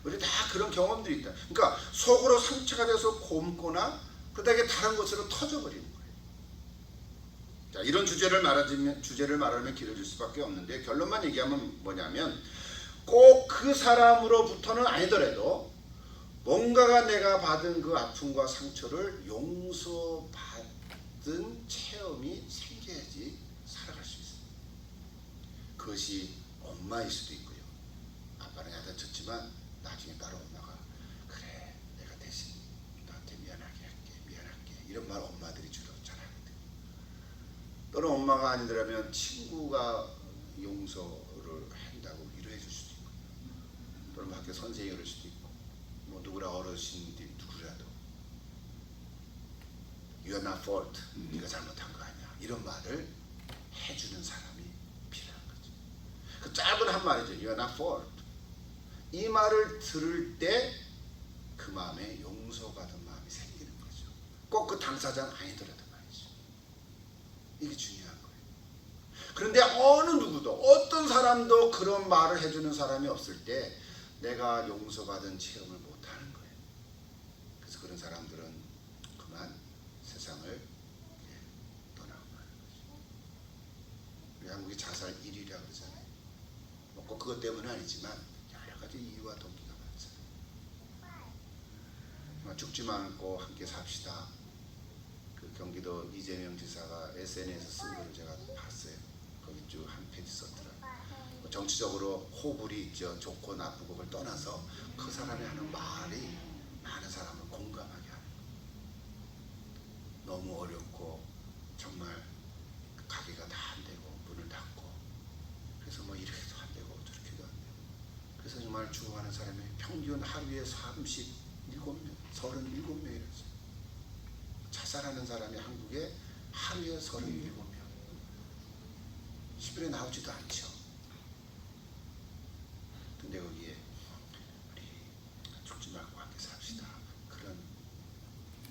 우리 다 그런 경험들이 있다. 그러니까 속으로 상처가 돼서 곪거나 그다음에 다른 곳으로 터져버리는 거예요. 자, 이런 주제를 말하면 길어질 수밖에 없는데 결론만 얘기하면 뭐냐면 꼭 그 사람으로부터는 아니더라도 뭔가가 내가 받은 그 아픔과 상처를 용서받은 체험이 생겨야지 살아갈 수 있어요. 그것이 엄마일 수도 있고요. 아빠일 아빠는 야단쳤지만 나중에 따로 엄마가 그래 내가 대신 너한테 미안할게 이런 말 엄마들이 주로 잘하거든. 또는 엄마가 아니더라면 친구가 용서를 한다고 위로해 줄 수도 있고, 또는 학교 선생님이 그럴 수도 있고, 뭐 누구라 어르신들이 누구라도 You are not fault. 네가 잘못한 거 아니야. 이런 말을 해주는 사람이 필요한 거죠. 그 짧은 한 말이죠. You are not fault. 이 말을 들을 때 그 마음에 용서받은 마음이 생기는 거죠. 꼭 그 당사자는 아니더라도 말이죠. 이게 중요한 거예요. 그런데 어느 누구도 어떤 사람도 그런 말을 해주는 사람이 없을 때 내가 용서받은 체험을 못하는 거예요. 그래서 그런 사람들은 그만 세상을 떠나고 마는 거죠. 우리 한국이 자살 1위라고 그러잖아요. 꼭 그것 때문은 아니지만 여러 가지 이유와 동기가 많잖아요. 죽지 않고 함께 삽시다. 그 경기도 이재명 지사가 SNS에서 쓴 거를 제가 봤어요. 거기 쭉 한 페이지 썼더라고요. 정치적으로 호불이 있죠. 좋고 나쁘고 그걸 떠나서 그 사람이 하는 말이 많은 사람을 공감하게 하는 거예요. 너무 어렵고 정말 가게가 다 안 되고 문을 닫고 그래서 뭐 이렇게도 안 되고 저렇게도 안 되고 그래서 정말 죽어가는 사람이 평균 하루에 37명이라서 자살하는 사람이 한국에 하루에 37명 10일에 나오지도 않죠. 근데 거기에 우리 죽지 말고 함께 삽시다 그런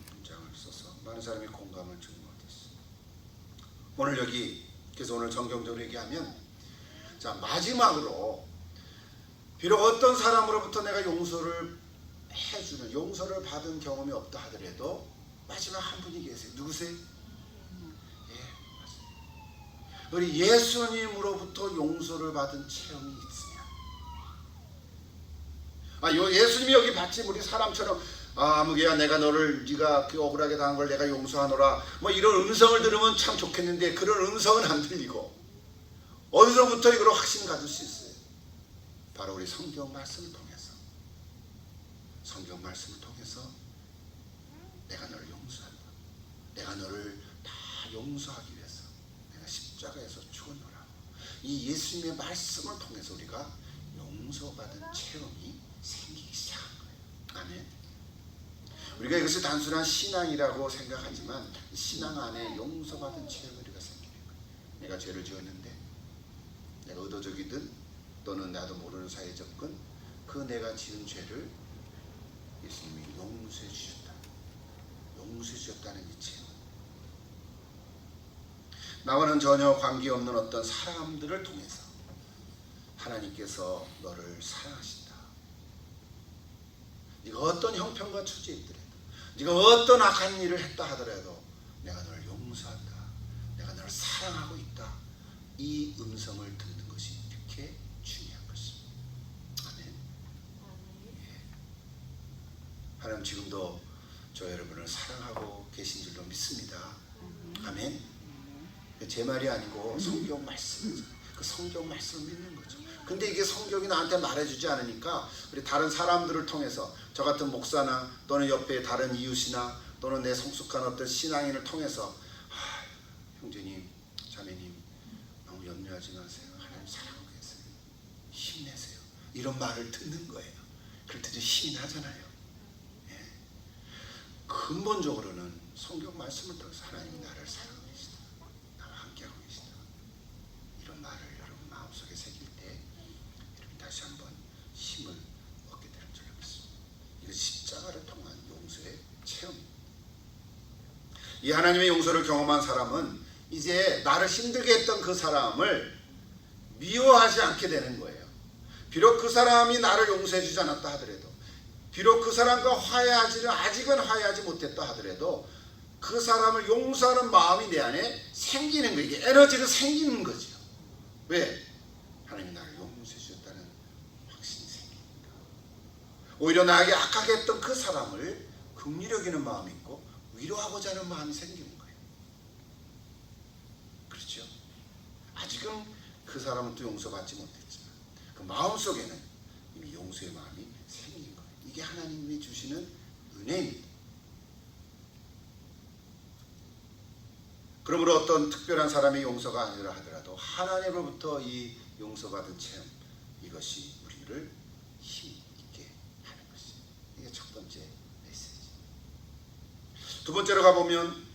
문장을 써서 많은 사람이 공감을 주는 것 같았어요. 오늘 여기 그래서 오늘 정경적으로 얘기하면 자 마지막으로 비록 어떤 사람으로부터 내가 용서를 해주는 용서를 받은 경험이 없다 하더라도 마지막 한 분이 계세요. 누구세요? 우리 예수님으로부터 용서를 받은 체험이 있으면 예수님이 여기 받지 우리 사람처럼 아무개야 내가 네가 그 억울하게 당한 걸 내가 용서하노라 뭐 이런 음성을 들으면 참 좋겠는데 그런 음성은 안 들리고 어디서부터 이걸 확신 가질 수 있어요? 바로 우리 성경 말씀을 통해서 내가 너를 용서한다. 내가 너를 다 용서하기 위해서 내가 십자가에서 죽었노라. 이 예수님의 말씀을 통해서 우리가 용서받은 체험이 생기기 시작한 거예요. 아멘. 우리가 이것을 단순한 신앙이라고 생각하지만 신앙 안에 용서받은 체험이 우리가 생기는 거예요. 내가 죄를 지었는데 내가 의도적이든 또는 나도 모르는 사이에 접근 그 내가 지은 죄를 예수님이 용서해 주셨다는 이 체험. 나와는 전혀 관계없는 어떤 사람들을 통해서 하나님께서 너를 사랑하신다. 네가 어떤 형편과 처지에 있더라도 네가 어떤 악한 일을 했다 하더라도 내가 너를 용서한다. 내가 너를 사랑하고 있다. 이 음성을 듣는 것이 이렇게 중요한 것입니다. 아멘. 예. 하나님 지금도 저 여러분을 사랑하고 계신 줄로 믿습니다. 아멘. 제 말이 아니고 성경 말씀이죠. 그 성경 말씀을 믿는 거죠. 근데 이게 성경이 나한테 말해주지 않으니까 우리 다른 사람들을 통해서 저 같은 목사나 또는 옆에 다른 이웃이나 또는 내 성숙한 어떤 신앙인을 통해서 형제님, 자매님 너무 염려하지 마세요. 하나님 사랑하고 계세요. 힘내세요. 이런 말을 듣는 거예요. 그럴 때 힘이 나잖아요. 예. 근본적으로는 성경 말씀을 통해서 하나님이 나를 사랑하고 계시다. 나와 함께하고 계시다. 이런 말을 여러분 마음속에 새길 때 여러분 다시 한번 힘을 얻게 되는 줄 믿습니다. 이거 십자가를 통한 용서의 체험입니다. 이 하나님의 용서를 경험한 사람은 이제 나를 힘들게 했던 그 사람을 미워하지 않게 되는 거예요. 비록 그 사람이 나를 용서해 주지 않았다 하더라도 비록 그 사람과 아직은 화해하지 못했다 하더라도 그 사람을 용서하는 마음이 내 안에 생기는 거예요. 이게 에너지가 생기는 거죠. 왜? 하나님이 나를 용서해 주셨다는 확신이 생기니까. 오히려 나에게 악하게 했던 그 사람을 긍휼히 여기는 마음이 있고 위로하고자 하는 마음이 생기는 거예요. 그렇죠? 아직은 그 사람은 또 용서받지 못했지만 그 마음속에는 이미 용서의 마음이 생긴 거예요. 이게 하나님이 주시는 은혜입니다. 그러므로 어떤 특별한 사람의 용서가 아니라 하더라도 하나님으로부터 이 용서받은 체험, 이것이 우리를 힘있게 하는 것이, 이게 첫 번째 메시지. 두 번째로 가보면,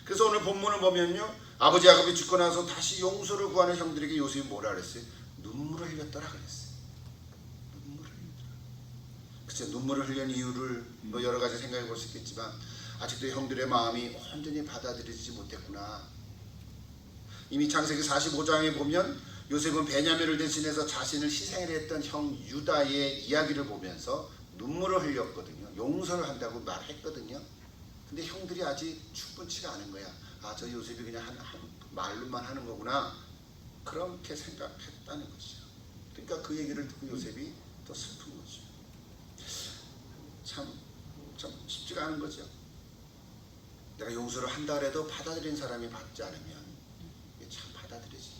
그래서 오늘 본문을 보면요, 아버지 야곱이 죽고 나서 다시 용서를 구하는 형들에게 요셉이 뭐라 그랬어요? 눈물을 흘렸더라 그랬어요. 눈물을 흘렸더라. 글쎄, 눈물을 흘린 이유를 뭐 여러 가지 생각해 볼 수 있겠지만 아직도 형들의 마음이 온전히 받아들이지 못했구나. 이미 창세기 45장에 보면 요셉은 베냐민을 대신해서 자신을 희생을 했던 형 유다의 이야기를 보면서 눈물을 흘렸거든요. 용서를 한다고 말했거든요. 근데 형들이 아직 충분치가 않은 거야. 아, 저 요셉이 그냥 말로만 하는 거구나, 그렇게 생각했다는 것이죠. 그러니까 그 얘기를 듣고 요셉이 더 슬픈 거죠. 참 쉽지가 않은 거죠. 내가 용서를 한다 해도 받아들인 사람이 받지 않으면 이게 참 받아들여지기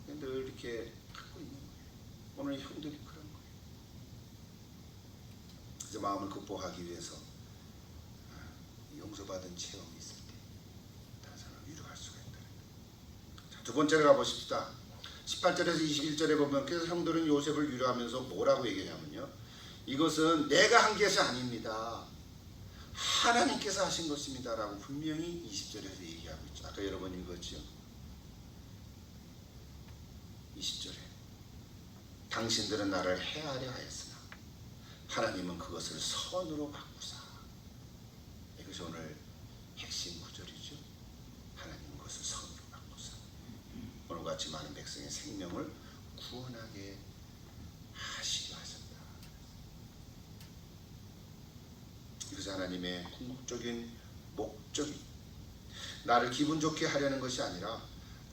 어려워요. 늘 이렇게 갖고 있는 거예요. 오늘 형들이 그런 거예요. 이제 마음을 극복하기 위해서 용서받은 체험이 있을 때 다른 사람을 위로할 수가 있다는 거예요. 자, 두 번째로 가보십시다. 18절에서 21절에 보면, 그래서 형들은 요셉을 위로하면서 뭐라고 얘기하냐면요, 이것은 내가 한 것이 아닙니다, 하나님께서 하신 것입니다 라고 분명히 20절에서 얘기하고 있죠. 아까 여러 번 읽었죠. 20절에 당신들은 나를 해하려 하였으나 하나님은 그것을 선으로 바꾸사. 이것이 오늘 핵심 구절이죠. 하나님은 그것을 선으로 바꾸사 오늘 같이 많은 백성의 생명을 구원하게 하시려 하셨다. 이것이 하나님의 궁극적인 목적이, 나를 기분 좋게 하려는 것이 아니라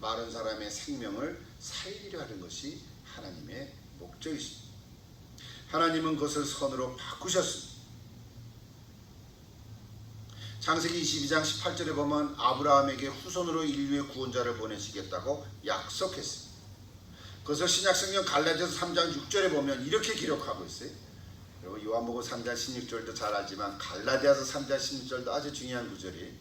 마른 사람의 생명을 살리려 하는 것이 하나님의 목적이십니다. 하나님은 그것을 선으로 바꾸셨습니다. 창세기 22장 18절에 보면 아브라함에게 후손으로 인류의 구원자를 보내시겠다고 약속했습니다. 그것을 신약성경 갈라디아서 3장 6절에 보면 이렇게 기록하고 있어요. 여러분 요한복음 3장 16절도 잘 알지만 갈라디아서 3장 16절도 아주 중요한 구절이에요.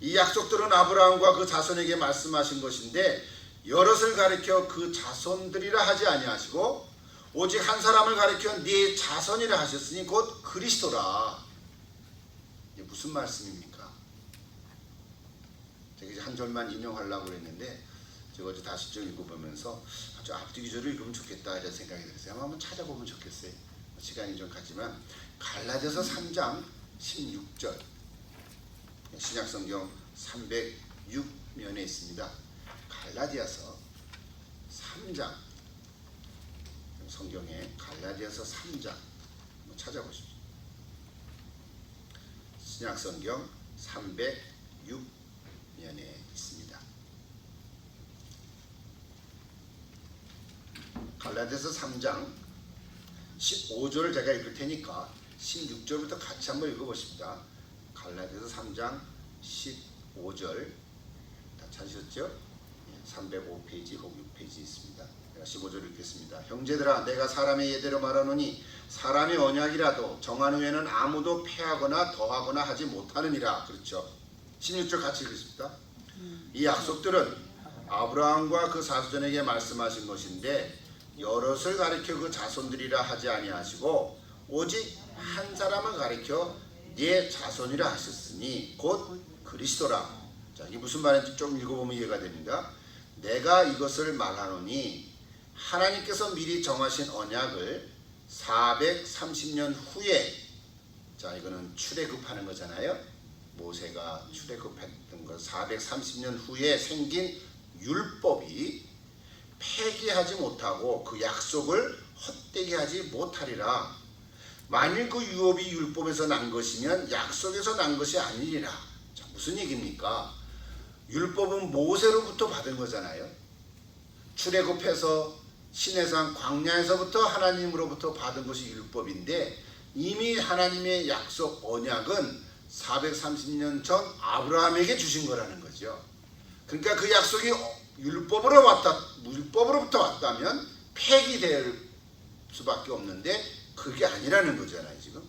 이 약속들은 아브라함과 그 자손에게 말씀하신 것인데 여럿을 가리켜 그 자손들이라 하지 아니하시고 오직 한 사람을 가리켜 네 자손이라 하셨으니 곧 그리스도라. 이게 무슨 말씀입니까? 제가 이제 한 절만 인용하려고 했는데 제가 어제 다시 좀 읽어보면서 저 앞뒤 구절을 읽으면 좋겠다 이런 생각이 들었어요. 한번 찾아보면 좋겠어요. 시간이 좀 가지만 갈라디아서 3장 16절, 신약성경 306면에 있습니다. 갈라디아서 3장, 성경에 갈라디아서 3장 한번 찾아보십시오. 신약성경 306면에 있습니다. 갈라디아서 3장 15절을 제가 읽을 테니까 16절부터 같이 한번 읽어보십니다. 갈라디아서 3장 15절 다 찾으셨죠? 305페이지 혹 6페이지 있습니다. 제가 15절 읽겠습니다. 형제들아, 내가 사람의 예대로 말하노니 사람의 언약이라도 정한 후에는 아무도 폐하거나 더하거나 하지 못하느니라. 그렇죠? 16절 같이 읽겠습니다. 이 약속들은 아브라함과 그 자손에게 말씀하신 것인데 여럿을 가리켜 그 자손들이라 하지 아니하시고 오직 한 사람을 가리켜 네 자손이라 하셨으니 곧 그리스도라. 자, 이게 무슨 말인지 좀 읽어보면 이해가 됩니다. 내가 이것을 말하노니 하나님께서 미리 정하신 언약을 430년 후에, 자 이거는 출애굽하는 거잖아요. 모세가 출애굽했던 거 430년 후에 생긴 율법이 폐기하지 못하고 그 약속을 헛되게 하지 못하리라. 만일 그 유업이 율법에서 난 것이면 약속에서 난 것이 아니리라. 자, 무슨 얘기입니까? 율법은 모세로부터 받은 거잖아요. 출애굽해서 시내산 광야에서부터 하나님으로부터 받은 것이 율법인데 이미 하나님의 약속 언약은 430년 전 아브라함에게 주신 거라는 거죠. 그러니까 그 약속이 율법으로부터 왔다면 폐기될 수밖에 없는데 그게 아니라는 거잖아요 지금.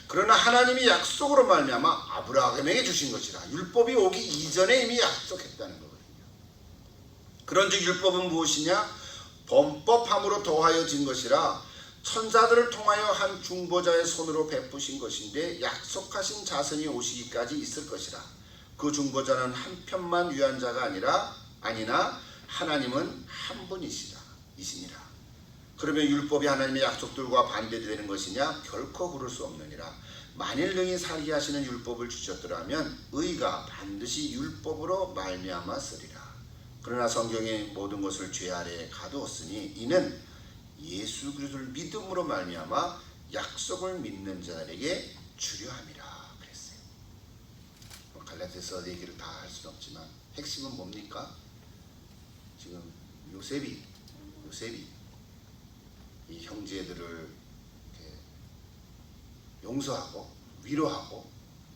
그러나 하나님이 약속으로 말미암아 아브라함에게 주신 것이라. 율법이 오기 이전에 이미 약속했다는 거거든요. 그런즉 율법은 무엇이냐? 범법함으로 더하여진 것이라 천사들을 통하여 한 중보자의 손으로 베푸신 것인데 약속하신 자손이 오시기까지 있을 것이라. 그 중보자는 한 편만 위한 자가 아니나 하나님은 한 분이시니라. 그러면 율법이 하나님의 약속들과 반대되는 것이냐? 결코 그럴 수 없느니라. 만일 능히 살게 하시는 율법을 주셨더라면 의가 반드시 율법으로 말미암아 쓰리라. 그러나 성경의 모든 것을 죄 아래에 가두었으니 이는 예수 그리스도를 믿음으로 말미암아 약속을 믿는 자들에게 주려 함이라 그랬어요. 갈라디아서 얘기를 다 할 수는 없지만 핵심은 뭡니까? 지금 요셉이 이 형제들을 이렇게 용서하고 위로하고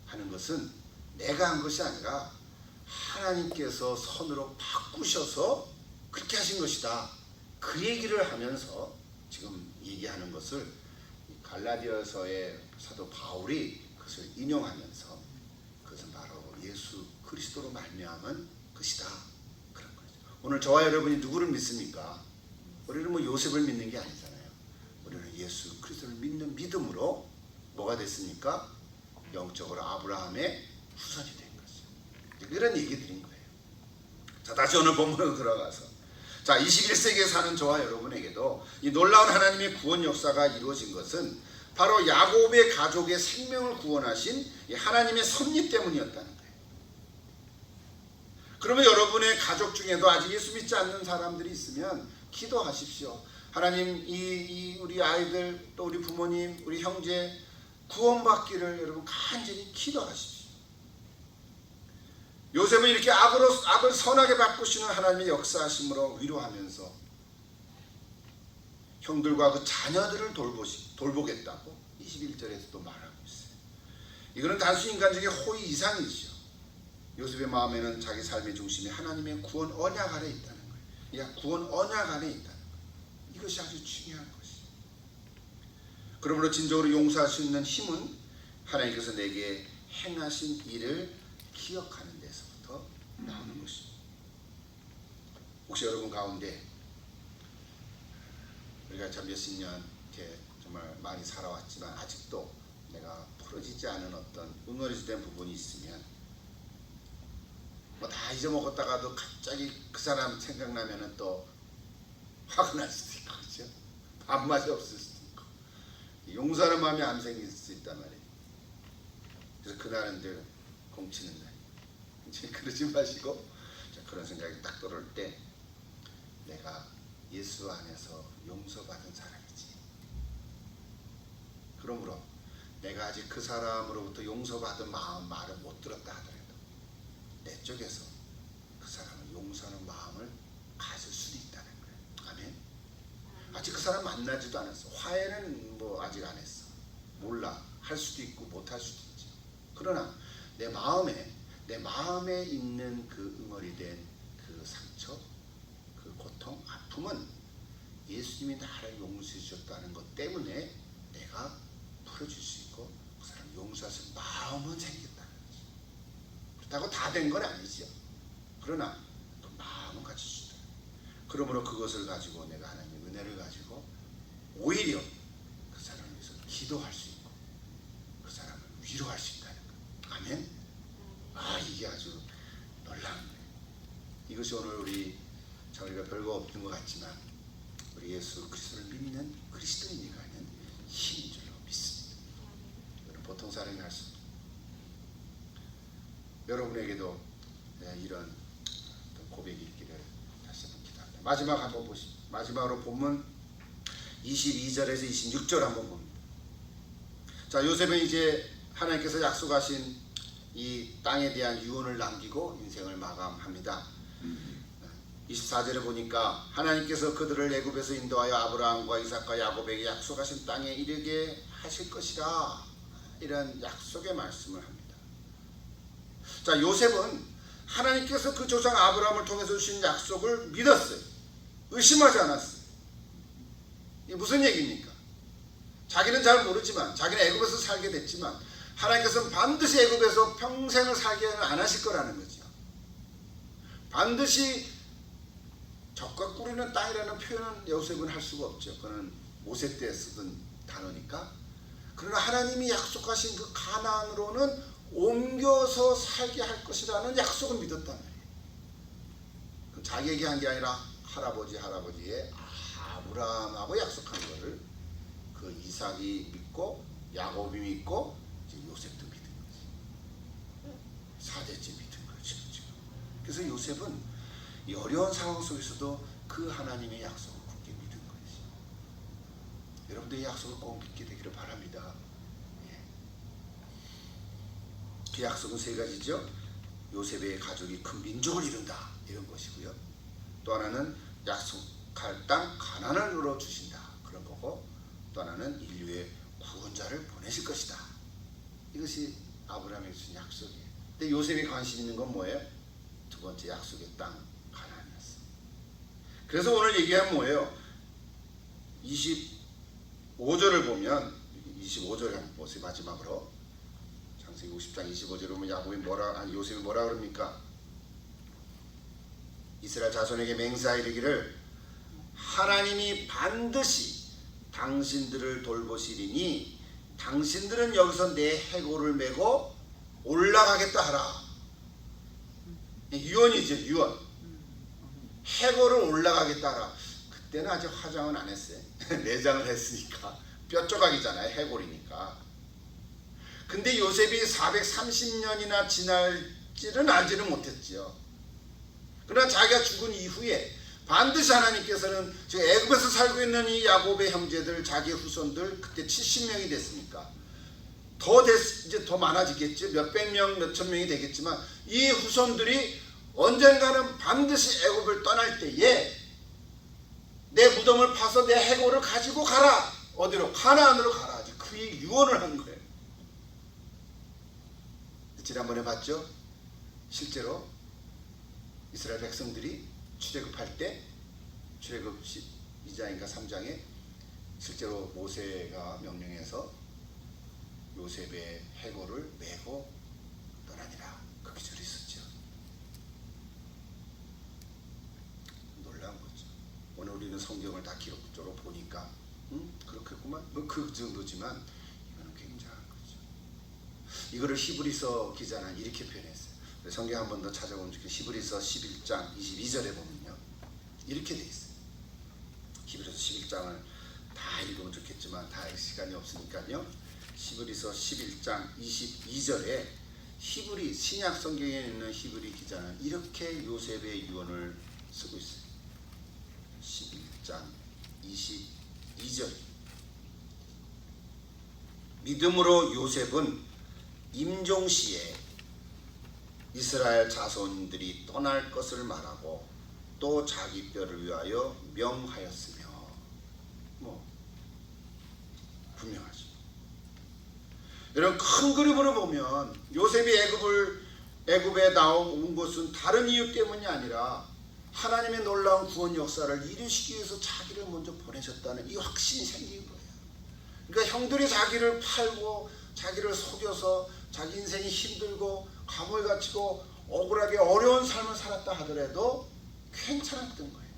하는 것은 내가 한 것이 아니라 하나님께서 선으로 바꾸셔서 그렇게 하신 것이다. 그 얘기를 하면서 지금 얘기하는 것을 갈라디아서의 사도 바울이 그것을 인용하면서 그것은 바로 예수 그리스도로 말미암은 것이다. 그런 거죠. 오늘 저와 여러분이 누구를 믿습니까? 우리는 뭐 요셉을 믿는 게 아니잖아요. 우리는 예수 그리스도를 믿는 믿음으로 뭐가 됐습니까? 영적으로 아브라함의 후손이 된 거죠. 이런 얘기 드린 거예요. 자, 다시 오늘 본문으로 들어가서 자, 21세기에 사는 저와 여러분에게도 이 놀라운 하나님의 구원 역사가 이루어진 것은 바로 야곱의 가족의 생명을 구원하신 이 하나님의 섭리 때문이었다는 거예요. 그러면 여러분의 가족 중에도 아직 예수 믿지 않는 사람들이 있으면 기도하십시오. 하나님, 우리 아이들, 또 우리 부모님, 우리 형제 구원받기를 여러분 간절히 기도하십시오. 요셉은 이렇게 악을 선하게 바꾸시는 하나님의 역사하심으로 위로하면서 형들과 그 자녀들을 돌보겠다고 21절에서 또 말하고 있어요. 이거는 단순히 인간적인 호의 이상이죠. 요셉의 마음에는 자기 삶의 중심이 하나님의 구원 언약 안에 있다는 거예요. 구원 언약 안에 있다는 거예요. 이것이 아주 중요한 것이에요. 그러므로 진정으로 용서할 수 있는 힘은 하나님께서 내게 행하신 일을 기억하는 데서부터 나오는 것입니다. 혹시 여러분 가운데 우리가 참 몇십 년 이렇게 정말 많이 살아왔지만 아직도 내가 풀어지지 않은 어떤 응어리된 부분이 있으면 뭐 다 잊어먹었다가도 갑자기 그 사람 생각나면은 또 화가 날 수도 있고, 그렇죠? 밥맛이 없을 수도 있고, 용서하는 마음이 안 생길 수 있단 말이에요. 그래서 그날은 늘 공치는 날. 이제 그러지 마시고, 그런 생각이 딱 들어올 때 내가 예수 안에서 용서받은 사람이지. 그러므로 내가 아직 그 사람으로부터 용서받은 말을 못 들었다 하더라도 내 쪽에서 그 사람을 용서하는 마음을 가질 수도 있다는 거예요. 아멘. 아직 그 사람 만나지도 않았어. 화해는 뭐 아직 안 했어. 몰라. 할 수도 있고 못 할 수도 있죠. 그러나 내 마음에 있는 그 응어리된 그 상처, 그 고통, 아픔은 예수님이 나를 용서해 주셨다는 것 때문에 내가 풀어줄 수 있고 그 사람 용서할 수 있는 마음은 생겼다는 거죠. 그렇다고 다 된 건 아니죠. 그러나 그 마음은 가질 수 있다. 그러므로 그것을 가지고 내가 하나님의 은혜를 가지고 오히려 그 사람을 위해서 기도할 수 있고 그 사람을 위로할 수 있다는 것. 아멘. 이게 아주 놀라운 거예요. 이것이 오늘 우리가 별거 없는 것 같지만 우리 예수 그리스도를 믿는 그리스도인이가 있는 힘인 줄로 믿습니다. 이건 보통 사람이 할 수 없습니다. 여러분에게도 이런 고백이 있기를 다시 한번 기도합니다. 마지막 한번 보시죠. 마지막으로 본문 22절에서 26절 한번 봅니다. 자, 요셉은 이제 하나님께서 약속하신 이 땅에 대한 유언을 남기고 인생을 마감합니다. 24절에 보니까 하나님께서 그들을 애굽에서 인도하여 아브라함과 이삭과 야곱에게 약속하신 땅에 이르게 하실 것이라, 이런 약속의 말씀을 합니다. 자, 요셉은 하나님께서 그 조상 아브라함을 통해서 주신 약속을 믿었어요. 의심하지 않았어요. 이게 무슨 얘기입니까? 자기는 잘 모르지만, 자기는 애굽에서 살게 됐지만 하나님께서는 반드시 애굽에서 평생을 살게는 안 하실 거라는 거죠. 반드시 적과 꿀이는 땅이라는 표현은 요셉은 할 수가 없죠. 그거는 모세 때 쓰던 단어니까. 그러나 하나님이 약속하신 그 가나안으로는 옮겨서 살게 할 것이라는 약속을 믿었다는 거예요. 자기에게 한 게 아니라 할아버지의 아브라함하고 약속한 거를 그 이삭이 믿고 야곱이 믿고 이제 요셉도 믿은 거지. 4대째 믿은 거죠. 그래서 요셉은 이 어려운 상황 속에서도 그 하나님의 약속을 굳게 믿은 거지. 여러분들 이 약속을 꼭 믿게 되기를 바랍니다. 그 약속은 세 가지죠. 요셉의 가족이 큰 민족을 이룬다, 이런 것이고요. 또 하나는 약속할 땅 가나안을 이루어 주신다, 그런 거고, 또 하나는 인류의 구원자를 보내실 것이다. 이것이 아브라함이 주신 약속이에요. 근데 요셉이 관심 있는 건 뭐예요? 두 번째 약속의 땅 가나안이었어. 그래서 오늘 얘기한 뭐예요? 25절을 보면, 25절을 한번 보세요. 마지막으로 창세기 50장 25절에 보면 요셉이 뭐라 그럽니까? 이스라엘 자손에게 맹세하여 이르기를 하나님이 반드시 당신들을 돌보시리니 당신들은 여기서 내 해골을 메고 올라가겠다 하라. 유언이죠, 유언. 해골을 올라가겠다 하라. 그때는 아직 화장은 안 했어요. 내장을 했으니까 뼈 조각이잖아요, 해골이니까. 근데 요셉이 430년이나 지날지는 알지는 못했지요. 그러나 자기가 죽은 이후에 반드시 하나님께서는 지금 애굽에서 살고 있는 이 야곱의 형제들, 자기의 후손들, 그때 70명이 됐으니까 이제 더 많아지겠죠. 몇백 명, 몇천 명이 되겠지만 이 후손들이 언젠가는 반드시 애굽을 떠날 때에 내 무덤을 파서 내 해골을 가지고 가라. 어디로? 가나안으로 가라. 그의 유언을 한 거예요. 지난번에 봤죠? 실제로 이스라엘 백성들이 출애굽할 때 출애굽 12장인가 3장에 실제로 모세가 명령해서 요셉의 해골을 메고 떠나니라, 그 기절이 있었죠. 놀라운 거죠. 오늘 우리는 성경을 다 기록적으로 보니까 그렇겠구만, 그 정도지만 이거는 굉장한 거죠. 이거를 히브리서 기자는 이렇게 표현했어요. 성경 한 번 더 찾아보면 히브리서 11장 22절에 보면요, 이렇게 돼 있어요. 히브리서 11장을 다 읽으면 좋겠지만 다 시간이 없으니까요. 히브리서 11장 22절에 히브리 신약 성경에 있는 히브리 기자는 이렇게 요셉의 유언을 쓰고 있어요. 11장 22절. 믿음으로 요셉은 임종시에 이스라엘 자손들이 떠날 것을 말하고 또 자기 뼈를 위하여 명하였으며, 분명하죠. 이런 큰 그림으로 보면 요셉이 애굽에 나온 것은 다른 이유 때문이 아니라 하나님의 놀라운 구원 역사를 이루시기 위해서 자기를 먼저 보내셨다는 이 확신이 생긴 거예요. 그러니까 형들이 자기를 팔고 자기를 속여서 자기 인생이 힘들고 감옥에 갇히고 억울하게 어려운 삶을 살았다 하더라도 괜찮았던 거예요.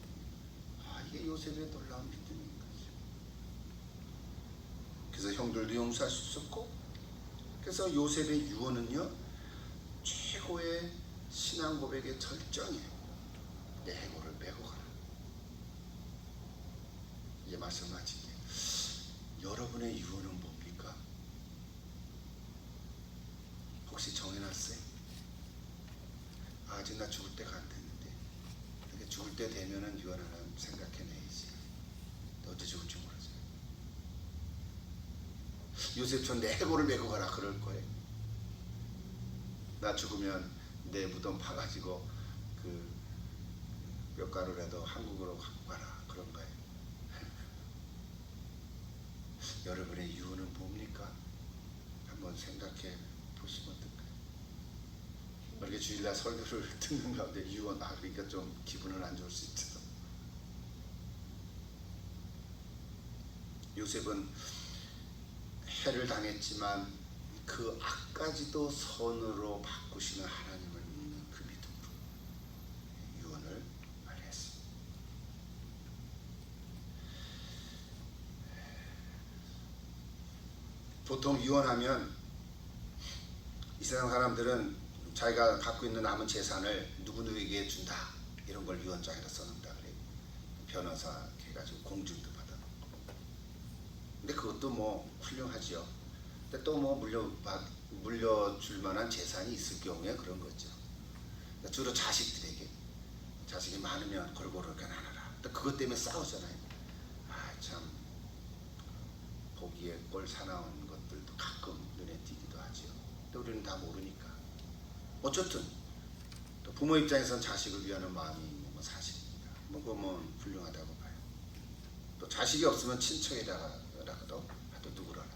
이게 요셉의 놀라운 믿음인 거죠. 그래서 형들도 용서할 수 있었고, 그래서 요셉의 유언은요, 최고의 신앙 고백의 절정이에요. 내 해골을 메고 가라. 이제 말씀 마칠게요. 여러분의 유언은 뭡니까? 혹시 정해놨어요? 아직 나 죽을 때가 안 됐는데, 이렇게 죽을 때 되면은 유언 하나 생각해내야지. 언제 죽을지 모르죠. 요셉처럼 내 해골을 메고 가라 그럴 거예요. 나 죽으면 내 무덤 파가지고 그 뼈가루라도 한국으로 갖고 가라 그런 거예요. 여러분의 유언은 뭡니까? 한번 생각해 보시면 어떨까요? 이렇게 주일날 설교를 듣는 가운데 유언, 그러니까 좀 기분은 안 좋을 수 있죠. 요셉은 해를 당했지만 그 악까지도 선으로 바꾸시는 하나님을 믿는 그 믿음으로 유언을 말했습니다. 보통 유언하면 이 세상 사람들은 자기가 갖고 있는 남은 재산을 누구누구에게 준다 이런 걸 유언장에다 써놓는다 그래요. 변호사 해가지고 공증도 받아놓고. 근데 그것도 뭐 훌륭하지요. 근데 또 뭐 물려줄 만한 재산이 있을 경우에 그런 거죠. 그러니까 주로 자식들에게, 자식이 많으면 골고루 나눠라. 또 그것 때문에 싸우잖아요. 아 참, 보기에 꼴 사나운 것들도 가끔 눈에 띄기도 하지요. 근데 우리는 다 모르니까. 어쨌든 또 부모 입장에서는 자식을 위하는 마음이 있는 건 사실입니다. 뭐 그거 뭐 훌륭하다고 봐요. 또 자식이 없으면 친척이라도 하도 누구라도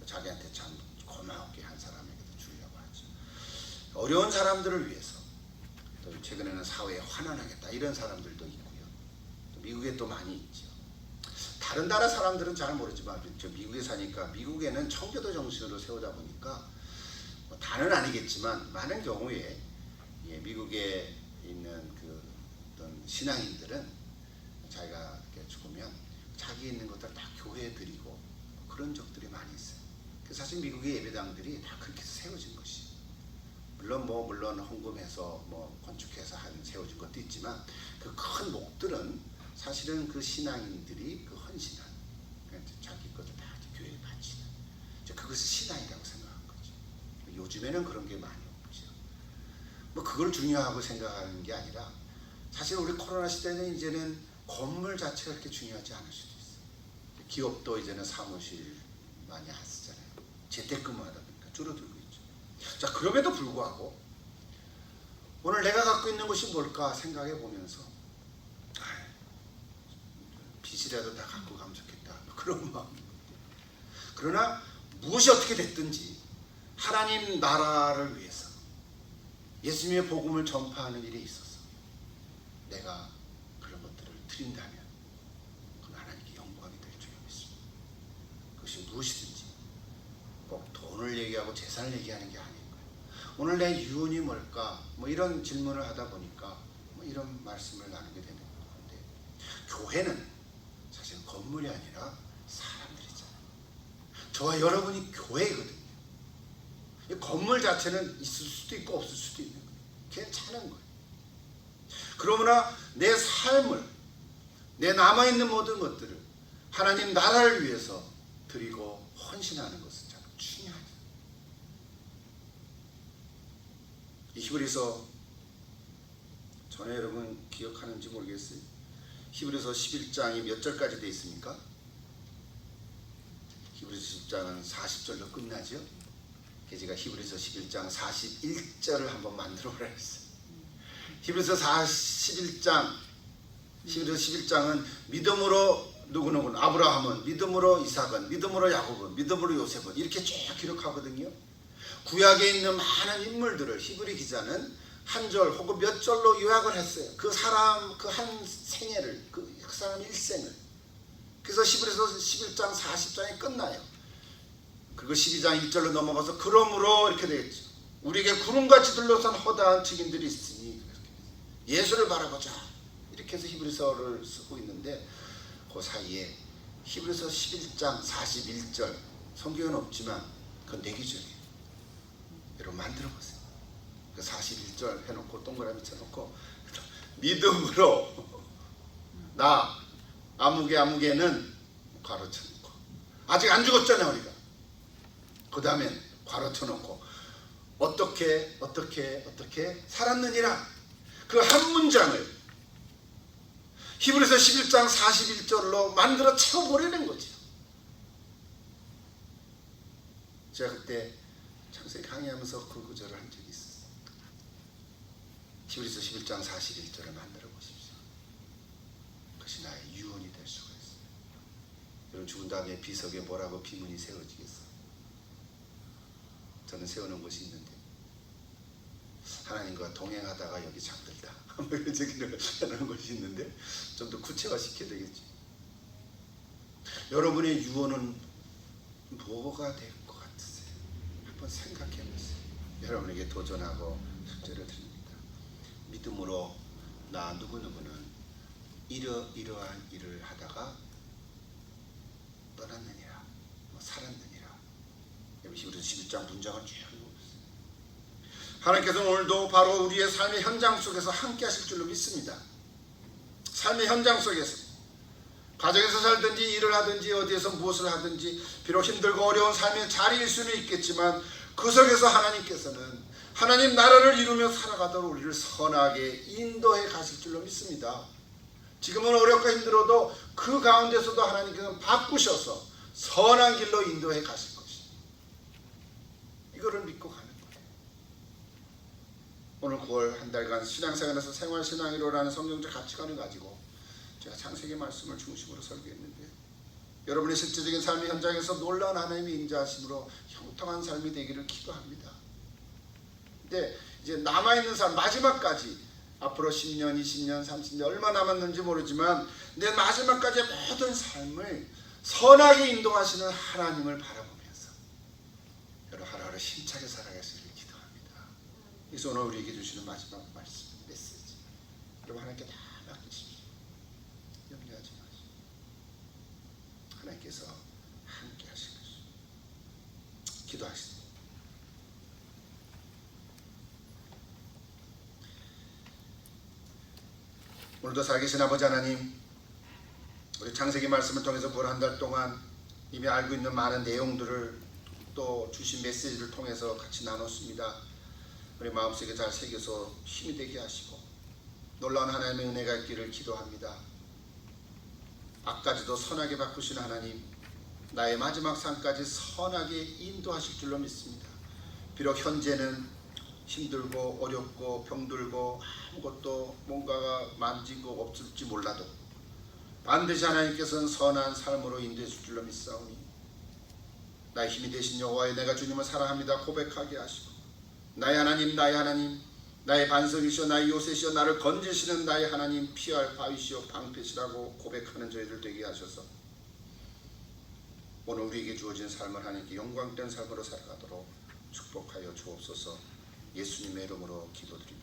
자기한테 참 고마웠게 한 사람에게도 주려고 하죠. 어려운 사람들을 위해서, 또 최근에는 사회에 환원하겠다 이런 사람들도 있고요. 또 미국에 또 많이 있죠. 다른 나라 사람들은 잘 모르지만 저 미국에 사니까 미국에는 청교도 정신으로 세우다 보니까 뭐 다는 아니겠지만 많은 경우에 미국에 있는 그 어떤 신앙인들은 자기가 이렇게 죽으면 자기 있는 것들 다 교회에 드리고 그런 적들이 많이 있어요. 사실 미국의 예배당들이 다 그렇게 세워진 것이, 물론 헌금해서 뭐 건축해서 세워진 것도 있지만 그 큰 목들은 사실은 그 신앙인들이 그 헌신한, 자기 것을 다 교회에 바치는, 그것을 신앙이라고 생각한 거죠. 요즘에는 그런 게 많이 없죠. 뭐 그걸 중요하고 생각하는 게 아니라 사실 우리 코로나 시대는 이제는 건물 자체가 그렇게 중요하지 않을 수도 있어요. 기업도 이제는 사무실 많이 안 쓰잖아요. 재택근무하다 보니까 줄어들고 있죠. 자, 그럼에도 불구하고 오늘 내가 갖고 있는 것이 뭘까 생각해 보면서 빚이라도 다 갖고 가면 좋겠다 그런 마음. 그러나 무엇이 어떻게 됐든지 하나님 나라를 위해서 예수님의 복음을 전파하는 일에 있어서 내가 그런 것들을 드린다면 그건 하나님께 영광이 될 줄 믿습니다. 그것이 무엇이든지 꼭 돈을 얘기하고 재산을 얘기하는 게 아닌 거예요. 오늘 내 유언이 뭘까? 뭐 이런 질문을 하다 보니까 뭐 이런 말씀을 나누게 되는 건데, 교회는 사실 건물이 아니라 사람들이잖아요. 저와 여러분이 교회거든요. 건물 자체는 있을 수도 있고 없을 수도 있는 거예요. 괜찮은 거예요. 그러므로 내 삶을, 내 남아있는 모든 것들을 하나님 나라를 위해서 드리고 헌신하는 것은 참 중요하죠. 이 히브리서, 전에 여러분 기억하는지 모르겠어요. 히브리서 11장이 몇 절까지 되어 있습니까? 히브리서 10장은 40절로 끝나죠. 제가 히브리서 11장 41절을 한번 만들어 보라 했어요. 히브리서 11장은 믿음으로 누구누구는, 아브라함은, 믿음으로 이삭은, 믿음으로 야곱은, 믿음으로 요셉은, 이렇게 쭉 기록하거든요. 구약에 있는 많은 인물들을 히브리 기자는 한 절 혹은 몇 절로 요약을 했어요. 그 사람 그 한 생애를, 그 사람 일생을. 그래서 히브리서 11장 40장이 끝나요. 그리고 12장 1절로 넘어가서 그러므로 이렇게 되겠죠. 우리에게 구름같이 둘러싼 허다한 증인들이 있으니 예수를 바라보자, 이렇게 해서 히브리서를 쓰고 있는데, 그 사이에 히브리서 11장 41절, 성경은 없지만 그건 내 기준이에요. 여러분 만들어 보세요. 그 41절 해놓고 동그라미 쳐놓고 믿음으로 나 아무개는 괄호 쳐놓고, 아직 안 죽었잖아요 우리가. 그 다음에 괄호 쳐놓고 어떻게 살았느니라, 그 한 문장을 히브리서 11장 41절로 만들어 채워버리는 거죠. 제가 그때 창세기 강의하면서 그 구절을 한 적이 있었어요. 히브리서 11장 41절을 만들어 보십시오. 그것이 나의 유언이 될 수가 있어요. 여러분 죽은 다음에 비석에 뭐라고 비문이 세워지겠어요? 저는 세우는 곳이 있는데, 하나님과 동행하다가 여기 잠들다 저기를 하는 것이 있는데 좀 더 구체화시켜야 되겠죠. 여러분의 유언은 뭐가 될 것 같으세요? 한번 생각해 보세요. 여러분에게 도전하고 숙제를 드립니다. 믿음으로 나 누구누구는 이러이러한 일을 하다가 떠났느니라, 살았느니라. 히브리서 11장 문장을 쭉 읽어보세요. 하나님께서는 오늘도 바로 우리의 삶의 현장 속에서 함께 하실 줄로 믿습니다. 삶의 현장 속에서 가정에서 살든지 일을 하든지 어디에서 무엇을 하든지 비록 힘들고 어려운 삶의 자리일 수는 있겠지만 그 속에서 하나님께서는 하나님 나라를 이루며 살아가도록 우리를 선하게 인도해 가실 줄로 믿습니다. 지금은 어렵고 힘들어도 그 가운데서도 하나님께서는 바꾸셔서 선한 길로 인도해 가실 것입니다. 이거를 믿고 가는 거예요. 오늘 9월 한 달간 신앙생활에서 생활신앙이로라는 성경적 가치관을 가지고 제가 창세기 말씀을 중심으로 설교했는데 여러분의 실제적인 삶의 현장에서 놀라운 하나님의 인자하심으로 형통한 삶이 되기를 기도합니다. 근데 이제 남아있는 삶 마지막까지 앞으로 10년, 20년, 30년 얼마 남았는지 모르지만 내 마지막까지의 모든 삶을 선하게 인도하시는 하나님을 바라보면서 여러분 하루하루 힘차게 살아가시기를 기도합니다. 그래서 오늘 우리에게 주시는 마지막 말씀, 메시지 여러분 하나님께 다 맡기십시오. 염려하지 마시고 하나님께서 함께 하실 것입니다. 기도하시죠. 오늘도 살아계신 아버지 하나님, 우리 창세기 말씀을 통해서 볼 한 달 동안 이미 알고 있는 많은 내용들을 또 주신 메시지를 통해서 같이 나눴습니다. 우리 마음속에 잘 새겨서 힘이 되게 하시고 놀라운 하나님의 은혜가 있기를 기도합니다. 앞까지도 선하게 바꾸시는 하나님, 나의 마지막 삶까지 선하게 인도하실 줄로 믿습니다. 비록 현재는 힘들고 어렵고 병들고 아무것도 뭔가가 만지고 없을지 몰라도 반드시 하나님께서는 선한 삶으로 인도해 줄 줄로 믿사오니 나의 힘이 되신 여호와여, 내가 주님을 사랑합니다 고백하게 하시고 나의 하나님, 나의 하나님, 나의 반석이시오, 나의 요새시오, 나를 건지시는 나의 하나님, 피할 바위시오 방패시라고 고백하는 저희들 되게 하셔서 오늘 우리에게 주어진 삶을 하나님께 영광된 삶으로 살아가도록 축복하여 주옵소서. 예수님의 이름으로 기도드립니다.